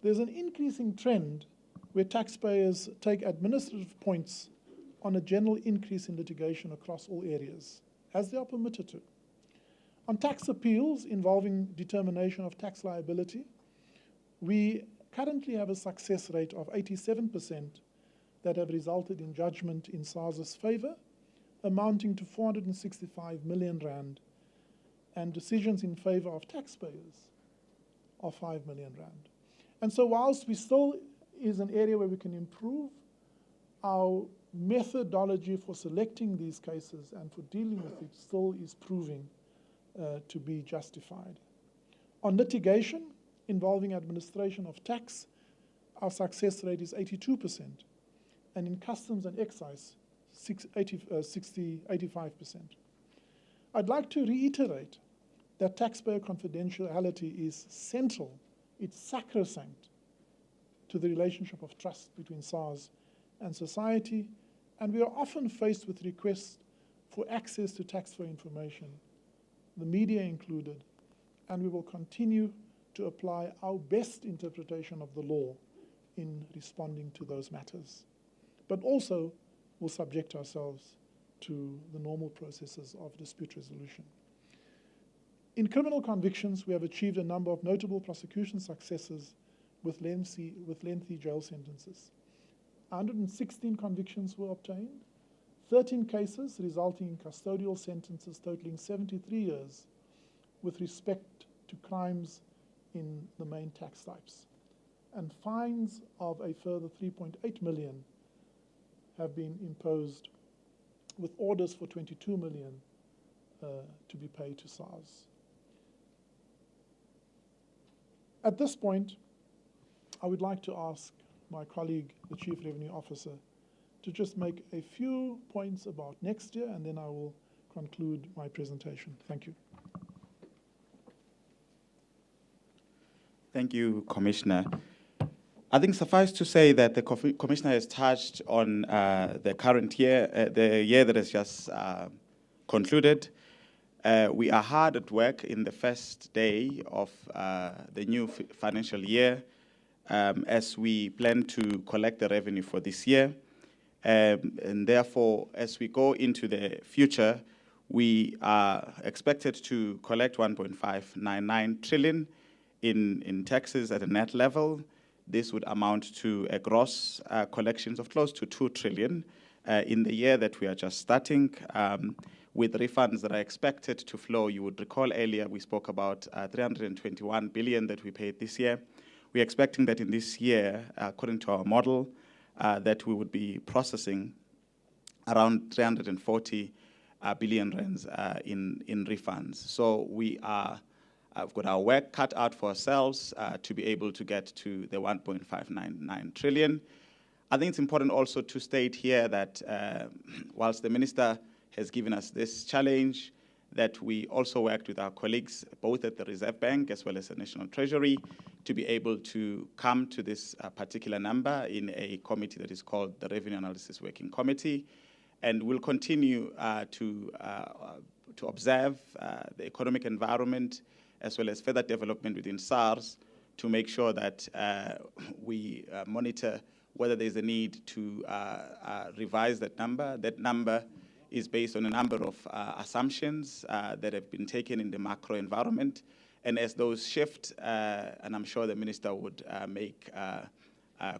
there's an increasing trend where taxpayers take administrative points on a general increase in litigation across all areas, as they are permitted to. On tax appeals involving determination of tax liability, we currently have a success rate of 87% that have resulted in judgment in SARS's favor, amounting to 465 million rand, and decisions in favor of taxpayers of 5 million rand. And so whilst we still is an area where we can improve, our methodology for selecting these cases and for dealing with it still is proving to be justified. On litigation involving administration of tax, our success rate is 82%, and in customs and excise, 85%. I'd like to reiterate that taxpayer confidentiality is central It's sacrosanct to the relationship of trust between SARS and society, and we are often faced with requests for access to taxpayer information, the media included, and we will continue to apply our best interpretation of the law in responding to those matters. But also, we'll subject ourselves to the normal processes of dispute resolution. In criminal convictions, we have achieved a number of notable prosecution successes with lengthy jail sentences. 116 convictions were obtained, 13 cases resulting in custodial sentences totaling 73 years with respect to crimes in the main tax types. And fines of a further 3.8 million have been imposed, with orders for 22 million to be paid to SARS. At this point, I would like to ask my colleague, the Chief Revenue Officer, to just make a few points about next year, and then I will conclude my presentation. Thank you. Thank you, Commissioner. I think suffice to say that the Commissioner has touched on the current year, the year that has just concluded. We are hard at work in the first day of the new financial year as we plan to collect the revenue for this year. And therefore, as we go into the future, we are expected to collect 1.599 trillion in taxes at a net level. This would amount to a gross collections of close to 2 trillion in the year that we are just starting, with refunds that are expected to flow. You would recall earlier we spoke about 321 billion that we paid this year. We're expecting that in this year, according to our model, that we would be processing around 340 billion rands in refunds. So we are I've got our work cut out for ourselves to be able to get to the 1.599 trillion. I think it's important also to state here that whilst the Minister has given us this challenge, that we also worked with our colleagues, both at the Reserve Bank as well as the National Treasury, to be able to come to this particular number in a committee that is called the Revenue Analysis Working Committee. And we'll continue to observe the economic environment as well as further development within SARS to make sure that we monitor whether there's a need to revise that number. That number is based on a number of assumptions that have been taken in the macro environment. And as those shift, and I'm sure the Minister would make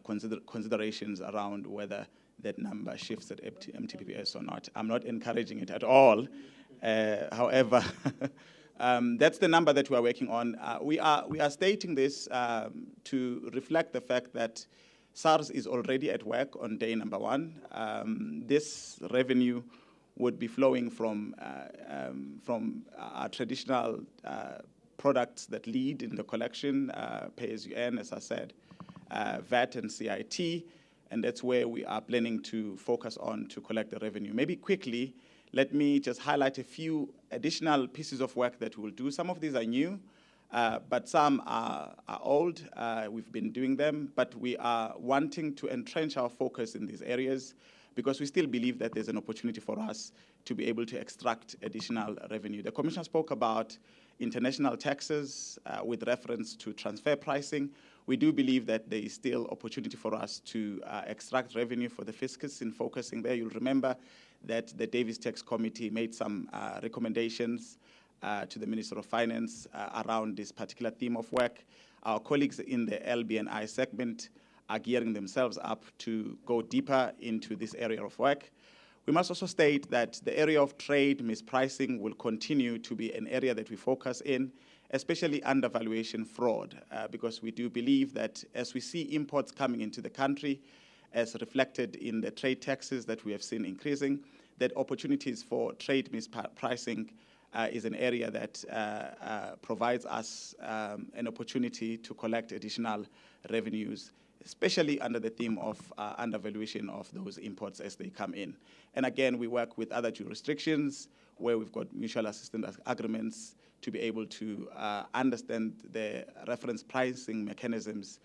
considerations around whether that number shifts at MTPPS or not. I'm not encouraging it at all. However, that's the number that we are working on. We are stating this to reflect the fact that SARS is already at work on day number 1. This revenue would be flowing from our traditional products that lead in the collection, pay-as-you-earn, as I said, VAT and CIT, and that's where we are planning to focus on to collect the revenue. Maybe quickly, let me just highlight a few additional pieces of work that we'll do. Some of these are new, but some are old. We've been doing them, but we are wanting to entrench our focus in these areas because we still believe that there's an opportunity for us to be able to extract additional revenue. The Commissioner spoke about international taxes with reference to transfer pricing. We do believe that there is still opportunity for us to extract revenue for the fiscus in focusing there. You'll remember that the Davis Tax Committee made some recommendations to the Minister of Finance around this particular theme of work. Our colleagues in the LB&I segment are gearing themselves up to go deeper into this area of work. We must also state that the area of trade mispricing will continue to be an area that we focus in, especially undervaluation fraud, because we do believe that as we see imports coming into the country, as reflected in the trade taxes that we have seen increasing, that opportunities for trade mispricing is an area that provides us an opportunity to collect additional revenues, especially under the theme of undervaluation of those imports as they come in. And again, we work with other jurisdictions where we've got mutual assistance agreements to be able to understand the reference pricing mechanisms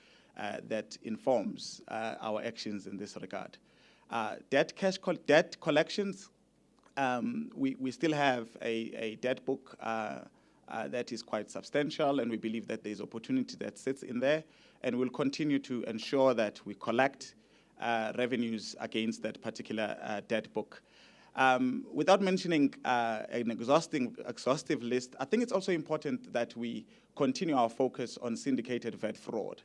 that informs our actions in this regard. Debt collections, we still have a debt book that is quite substantial, and we believe that there's opportunity that sits in there, and we'll continue to ensure that we collect revenues against that particular debt book. Without mentioning an exhaustive list, I think it's also important that we continue our focus on syndicated VAT fraud.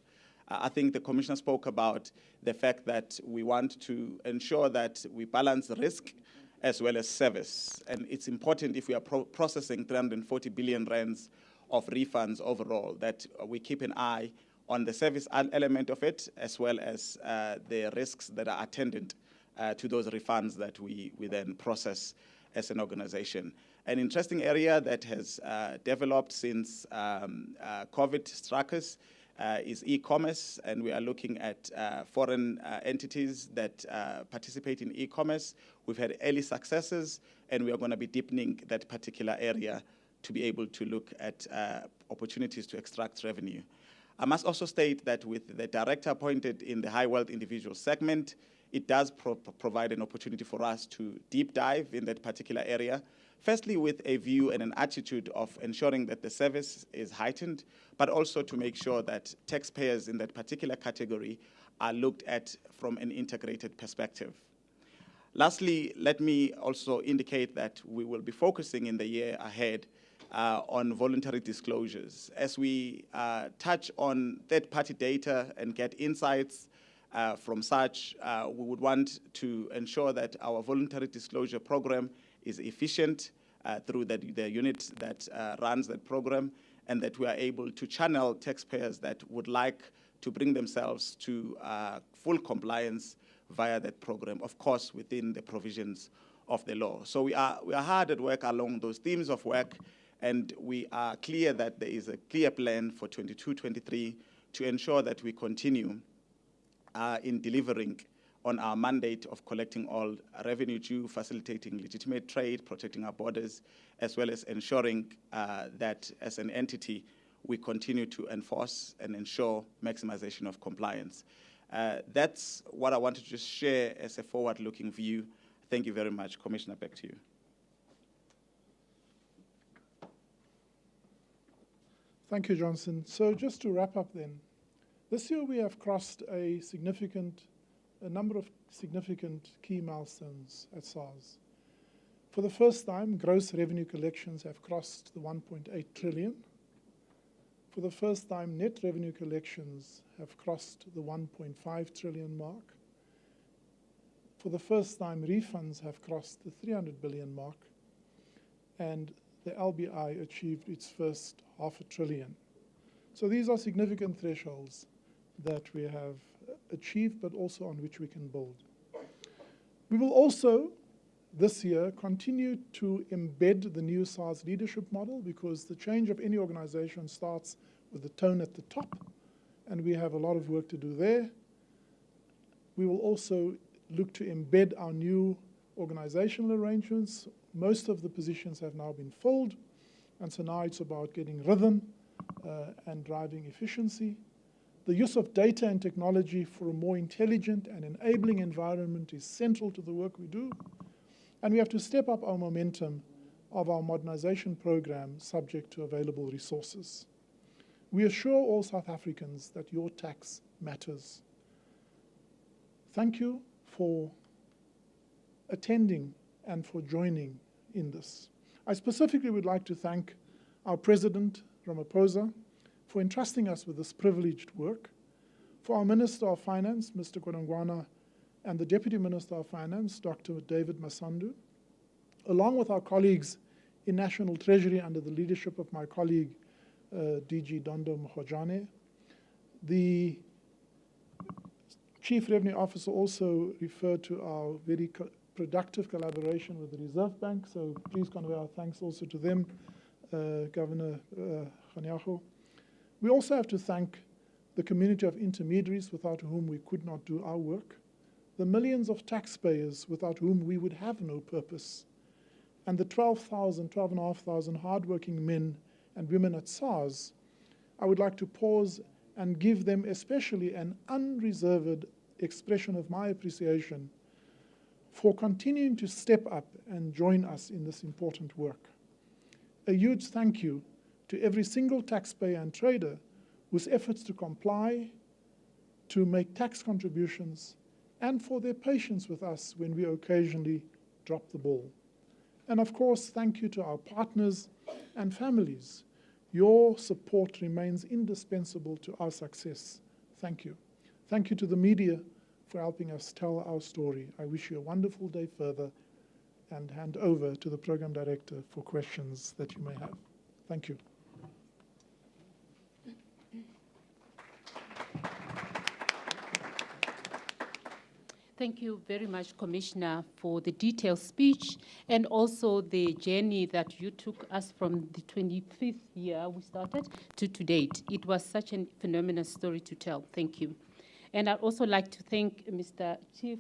I think the Commissioner spoke about the fact that we want to ensure that we balance risk as well as service. And it's important, if we are processing 340 billion rands of refunds overall, that we keep an eye on the service element of it, as well as the risks that are attendant to those refunds that we then process as an organization. An interesting area that has developed since COVID struck us is e-commerce, and we are looking at foreign entities that participate in e-commerce. We've had early successes, and we are going to be deepening that particular area to be able to look at opportunities to extract revenue. I must also state that with the director appointed in the high wealth individual segment, it does provide an opportunity for us to deep dive in that particular area. Firstly, with a view and an attitude of ensuring that the service is heightened, but also to make sure that taxpayers in that particular category are looked at from an integrated perspective. Lastly, let me also indicate that we will be focusing in the year ahead on voluntary disclosures. As we touch on third-party data and get insights from such, we would want to ensure that our voluntary disclosure program is efficient through the unit that runs that program, and that we are able to channel taxpayers that would like to bring themselves to full compliance via that program, of course, within the provisions of the law. So we are hard at work along those themes of work, and we are clear that there is a clear plan for 22-23 to ensure that we continue in delivering on our mandate of collecting all revenue due, facilitating legitimate trade, protecting our borders, as well as ensuring that as an entity, we continue to enforce and ensure maximization of compliance. That's what I wanted to just share as a forward-looking view. Thank you very much. Commissioner, back to you. Thank you, Johnson. So just to wrap up then, this year we have crossed a number of significant key milestones at SARS. For the first time, gross revenue collections have crossed the 1.8 trillion. For the first time, net revenue collections have crossed the 1.5 trillion mark. For the first time, refunds have crossed the 300 billion mark, and the LBI achieved its first $500 billion. So these are significant thresholds that we have achieved, but also on which we can build. We will also, this year, continue to embed the new SARS leadership model, because the change of any organization starts with the tone at the top, and we have a lot of work to do there. We will also look to embed our new organizational arrangements. Most of the positions have now been filled, and so now it's about getting rhythm and driving efficiency. The use of data and technology for a more intelligent and enabling environment is central to the work we do. And we have to step up our momentum of our modernization program subject to available resources. We assure all South Africans that your tax matters. Thank you for attending and for joining in this. I specifically would like to thank our President, Ramaphosa, for entrusting us with this privileged work, for our Minister of Finance, Mr. Kodongwana, and the Deputy Minister of Finance, Dr. David Masandu, along with our colleagues in National Treasury under the leadership of my colleague, DG Dondo Mkhojane. The Chief Revenue Officer also referred to our very productive collaboration with the Reserve Bank, so please convey our thanks also to them, Governor Kganyago. We also have to thank the community of intermediaries without whom we could not do our work, the millions of taxpayers without whom we would have no purpose, and the 12,500 hardworking men and women at SARS, I would like to pause and give them especially an unreserved expression of my appreciation for continuing to step up and join us in this important work. A huge thank you to every single taxpayer and trader whose efforts to comply, to make tax contributions, and for their patience with us when we occasionally drop the ball. And of course, thank you to our partners and families. Your support remains indispensable to our success. Thank you. Thank you to the media for helping us tell our story. I wish you a wonderful day further and hand over to the Program Director for questions that you may have. Thank you. Thank you very much, Commissioner, for the detailed speech and also the journey that you took us from the 25th year we started to date. It was such a phenomenal story to tell. Thank you. And I'd also like to thank Mr. Chief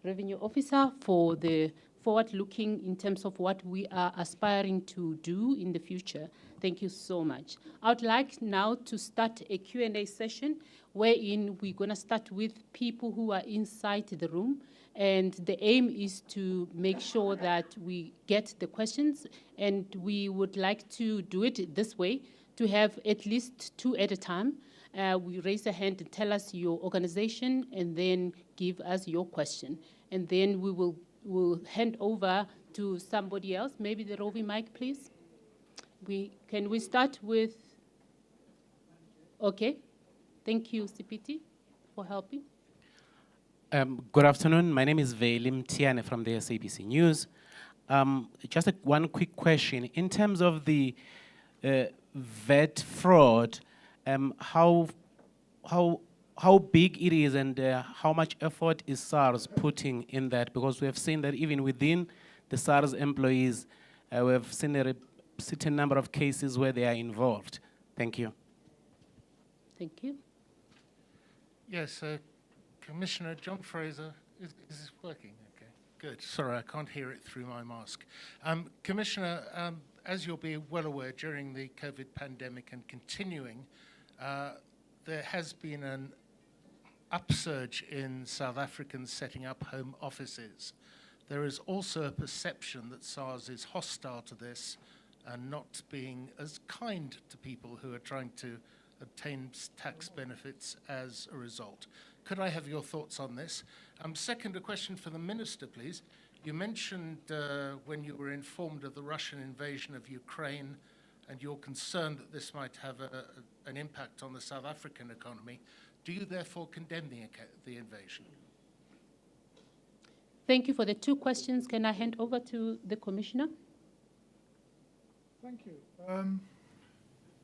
Revenue Officer for the forward-looking in terms of what we are aspiring to do in the future. Thank you so much. I would like now to start a Q&A session wherein we're going to start with people who are inside the room. And the aim is to make sure that we get the questions. And we would like to do it this way, to have at least 2 at a time. We raise a hand and tell us your organization and then give us your question. And then we'll hand over to somebody else. Maybe the roving mic, please. Can we start with, okay. Thank you, CPT, for helping. Good afternoon. My name is Velim Tiane from the SABC News. Just one quick question. In terms of the VAT fraud, how big it is and how much effort is SARS putting in that? Because we have seen that even within the SARS employees, we have seen a certain number of cases where they are involved. Thank you. Thank you. Yes, Commissioner John Fraser, is this working? Okay, good. Sorry, I can't hear it through my mask. Commissioner, as you'll be well aware, during the COVID pandemic and continuing, there has been an upsurge in South Africans setting up home offices. There is also a perception that SARS is hostile to this and not being as kind to people who are trying to obtain tax benefits as a result. Could I have your thoughts on this? Second, a question for the Minister, please. You mentioned when you were informed of the Russian invasion of Ukraine and you're concerned that this might have an impact on the South African economy. Do you therefore condemn the invasion? Thank you for the 2 questions. Can I hand over to the Commissioner? Thank you.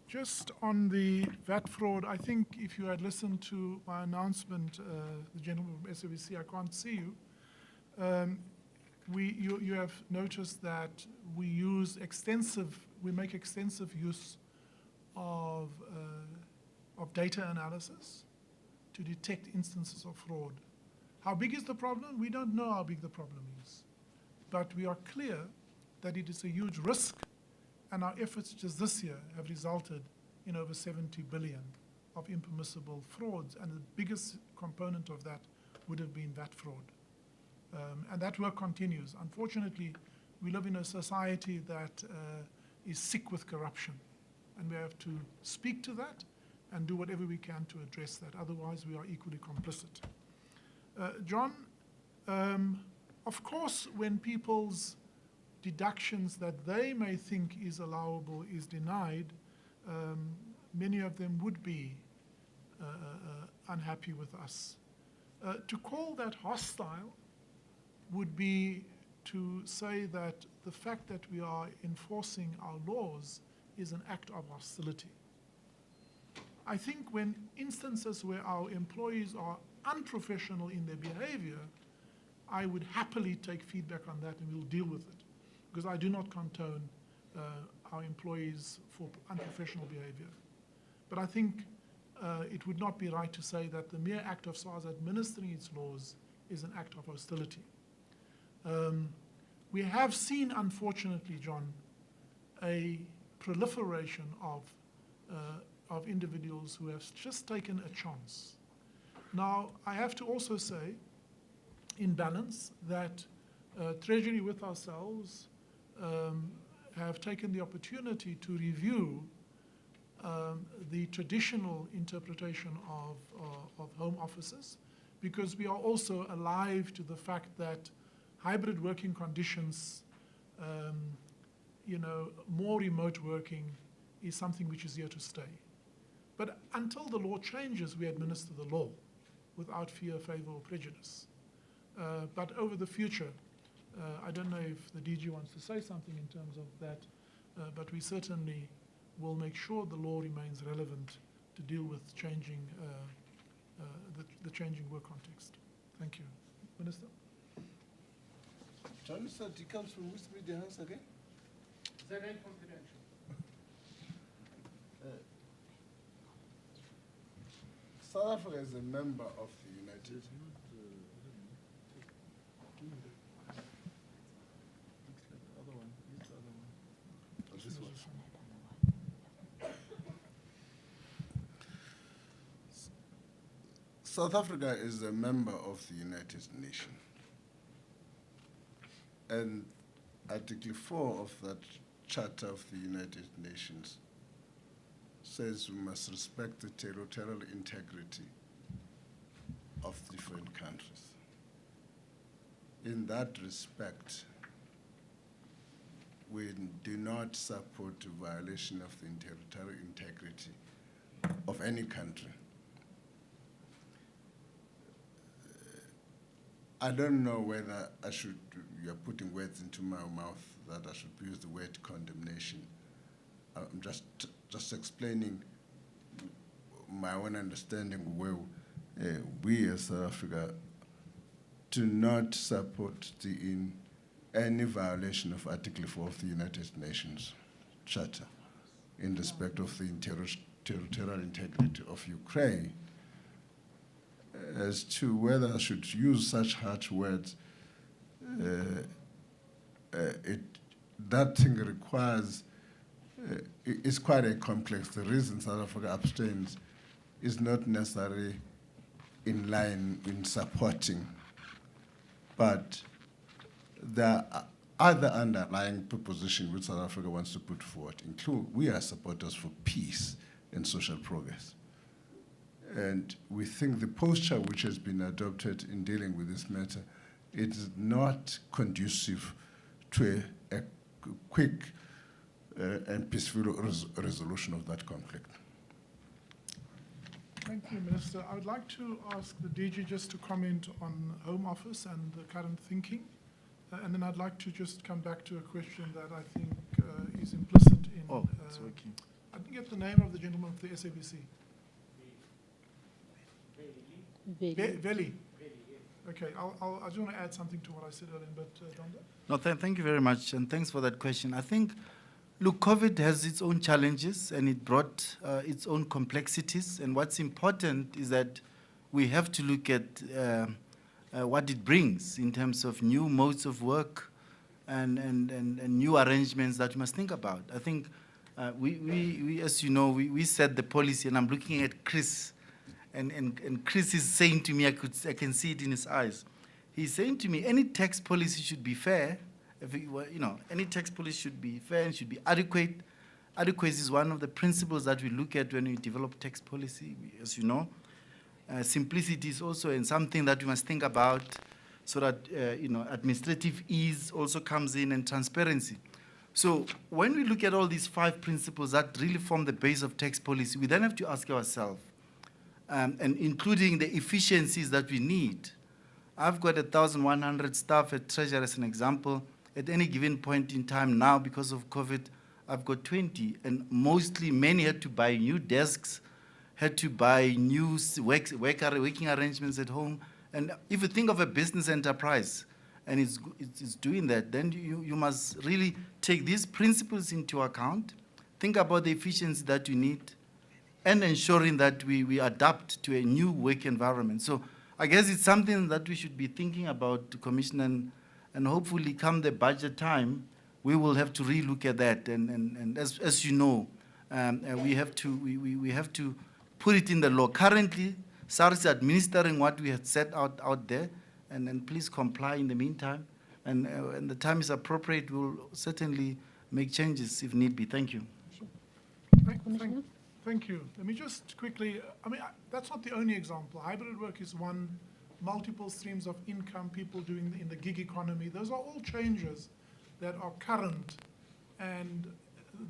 Just on the VAT fraud, I think if you had listened to my announcement, the gentleman from SABC, I can't see you. You have noticed that we make extensive use of data analysis to detect instances of fraud. How big is the problem? We don't know how big the problem is. But we are clear that it is a huge risk, and our efforts just this year have resulted in over 70 billion of impermissible frauds, and the biggest component of that would have been VAT fraud. And that work continues. Unfortunately, we live in a society that is sick with corruption, and we have to speak to that and do whatever we can to address that. Otherwise, we are equally complicit. John, of course, when people's deductions that they may think is allowable is denied, many of them would be unhappy with us. To call that hostile would be to say that the fact that we are enforcing our laws is an act of hostility. I think when instances where our employees are unprofessional in their behavior, I would happily take feedback on that and we'll deal with it, because I do not condone our employees for unprofessional behavior. But I think it would not be right to say that the mere act of SARS administering its laws is an act of hostility. We have seen, unfortunately, John, a proliferation of individuals who have just taken a chance. Now, I have to also say, in balance, that Treasury with ourselves have taken the opportunity to review the traditional interpretation of home offices, because we are also alive to the fact that hybrid working conditions, more remote working is something which is here to stay. But until the law changes, we administer the law without fear, favor, or prejudice. But over the future, I don't know if the DG wants to say something in terms of that, but we certainly will make sure the law remains relevant to deal with changing the changing work context. Thank you. Minister? John said he comes from which media house again? Is that confidential? South Africa is a member of the United This one. South Africa is a member of the United Nations. And Article 4 of that Charter of the United Nations says we must respect the territorial integrity of different countries. In that respect, we do not support a violation of the territorial integrity of any country. I don't know whether you're putting words into my mouth that I should use the word condemnation. I'm just explaining my own understanding where we as South Africa do not support any violation of Article 4 of the United Nations Charter in respect of the territorial integrity of Ukraine. As to whether I should use such harsh words, that thing requires, it's quite a complex. The reason South Africa abstains is not necessarily in line in supporting, but there are other underlying propositions which South Africa wants to put forward, include we are supporters for peace and social progress. And we think the posture which has been adopted in dealing with this matter, it is not conducive to a quick and peaceful resolution of that conflict. Thank you, Minister. I would like to ask the DG just to comment on Home Office and the current thinking. And then I'd like to just come back to a question that I think is implicit in... Oh, it's working. I didn't get the name of the gentleman of the SABC. Veli. Okay, I just want to add something to what I said earlier, but Donda? No, thank you very much, and thanks for that question. I think, look, COVID has its own challenges, and it brought its own complexities, and what's important is that we have to look at what it brings in terms of new modes of work and new arrangements that we must think about. I think we as you know, we set the policy, and I'm looking at Chris, and Chris is saying to me, I can see it in his eyes. He's saying to me, any tax policy should be fair. Any tax policy should be fair and should be adequate. Adequacy is one of the principles that we look at when we develop tax policy, as you know. Simplicity is also something that we must think about, so that administrative ease also comes in, and transparency. So when we look at all these 5 principles that really form the base of tax policy, we then have to ask ourselves, and including the efficiencies that we need. I've got 1,100 staff at Treasury as an example. At any given point in time now, because of COVID, I've got 20, and many had to buy new desks, had to buy new working arrangements at home. And if you think of a business enterprise, and it's doing that, then you must really take these principles into account, think about the efficiency that you need, and ensuring that we adapt to a new work environment. So I guess it's something that we should be thinking about, Commissioner, and hopefully come the budget time, we will have to relook at that. And as you know, we have to put it in the law. Currently, SARS is administering what we had set out there, and please comply in the meantime. And when the time is appropriate, we'll certainly make changes if need be. Thank you. Thank you. Let me just quickly, that's not the only example. Hybrid work is one, multiple streams of income, people doing in the gig economy. Those are all changes that are current, and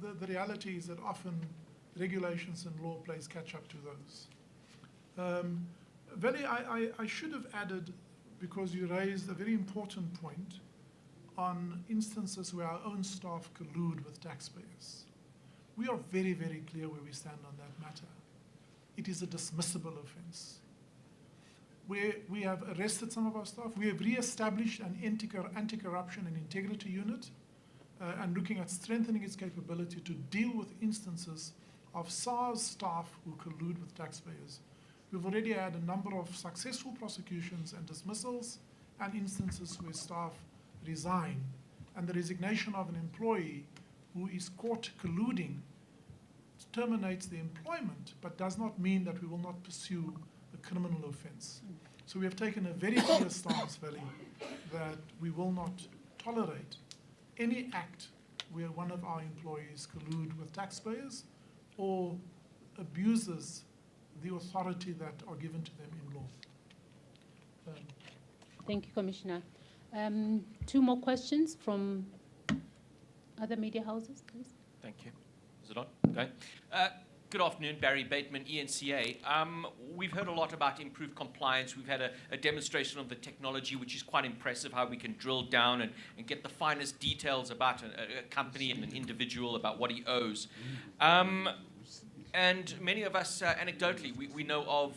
the reality is that often regulations and law plays catch up to those. Veli, I should have added, because you raised a very important point on instances where our own staff collude with taxpayers. We are very, very clear where we stand on that matter. It is a dismissible offense. We have arrested some of our staff. We have re-established an anti-corruption and integrity unit and looking at strengthening its capability to deal with instances of SARS staff who collude with taxpayers. We've already had a number of successful prosecutions and dismissals and instances where staff resign. And the resignation of an employee who is caught colluding terminates the employment, but does not mean that we will not pursue a criminal offense. So we have taken a very clear stance, Veli, that we will not tolerate any act where one of our employees collude with taxpayers or abuses the authority that are given to them in law. Thank you, Commissioner. 2 more questions from other media houses, please. Thank you. Is it on? Okay. Good afternoon, Barry Bateman, ENCA. We've heard a lot about improved compliance. We've had a demonstration of the technology, which is quite impressive, how we can drill down and get the finest details about a company and an individual, about what he owes. And many of us, anecdotally, we know of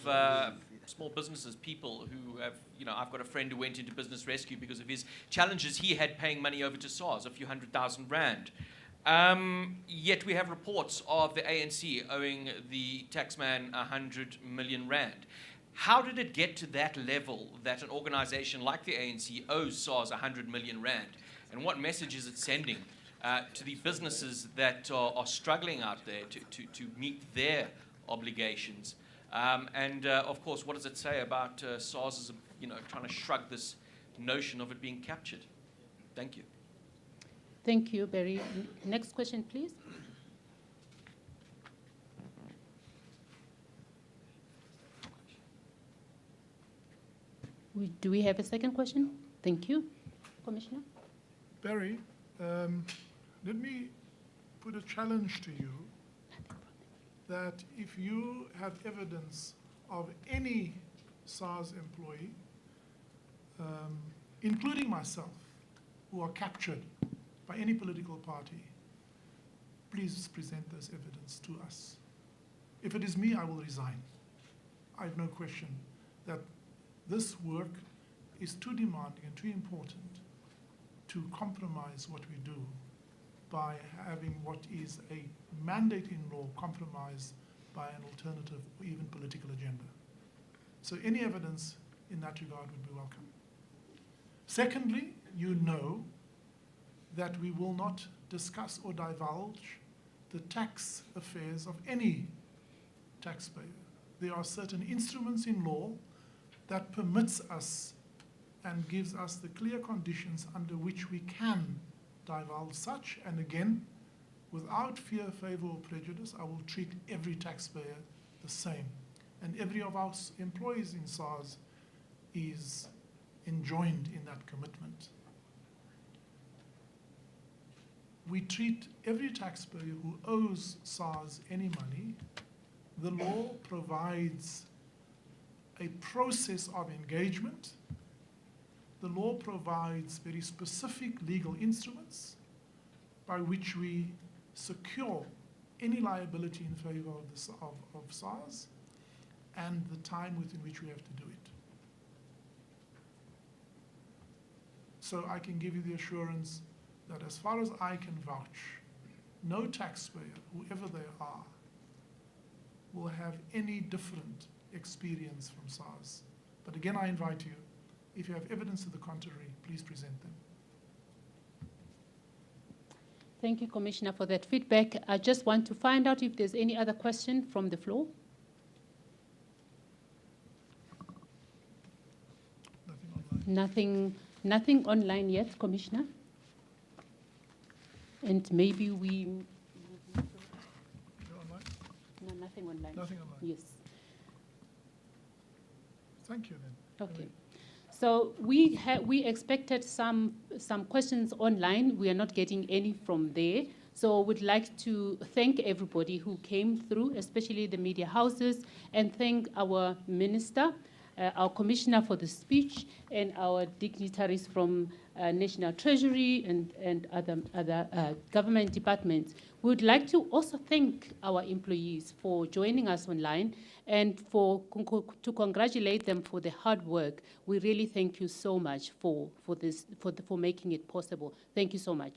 small businesses, people who have, I've got a friend who went into business rescue because of his challenges he had paying money over to SARS, a few $100,000. Yet we have reports of the ANC owing the taxman 100 million rand. How did it get to that level that an organization like the ANC owes SARS 100 million rand? And what message is it sending to the businesses that are struggling out there to meet their obligations? Of course, what does it say about SARS as trying to shrug this notion of it being captured? Thank you. Thank you, Barry. Next question, please. Do we have a second question? Thank you. Commissioner? Barry, let me put a challenge to you that if you have evidence of any SARS employee, including myself, who are captured by any political party, please present this evidence to us. If it is me, I will resign. I have no question that this work is too demanding and too important to compromise what we do by having what is a mandate in law compromised by an alternative or even political agenda. So any evidence in that regard would be welcome. Secondly, you know that we will not discuss or divulge the tax affairs of any taxpayer. There are certain instruments in law that permits us and gives us the clear conditions under which we can divulge such, and again, without fear, favor, or prejudice, I will treat every taxpayer the same. And every of our employees in SARS is enjoined in that commitment. We treat every taxpayer who owes SARS any money. The law provides a process of engagement. The law provides very specific legal instruments by which we secure any liability in favor of SARS and the time within which we have to do it. So I can give you the assurance that as far as I can vouch, no taxpayer, whoever they are, will have any different experience from SARS. But again, I invite you, if you have evidence to the contrary, please present them. Thank you, Commissioner, for that feedback. I just want to find out if there's any other question from the floor. Nothing online yet, Commissioner. And maybe we... You're online? No, nothing online. Nothing online. Yes. Thank you then. Okay. So we expected some questions online. We are not getting any from there. So we'd like to thank everybody who came through, especially the media houses, and thank our minister, our commissioner for the speech, and our dignitaries from National Treasury and other government departments. We would like to also thank our employees for joining us online and to congratulate them for the hard work. We really thank you so much for making it possible. Thank you so much.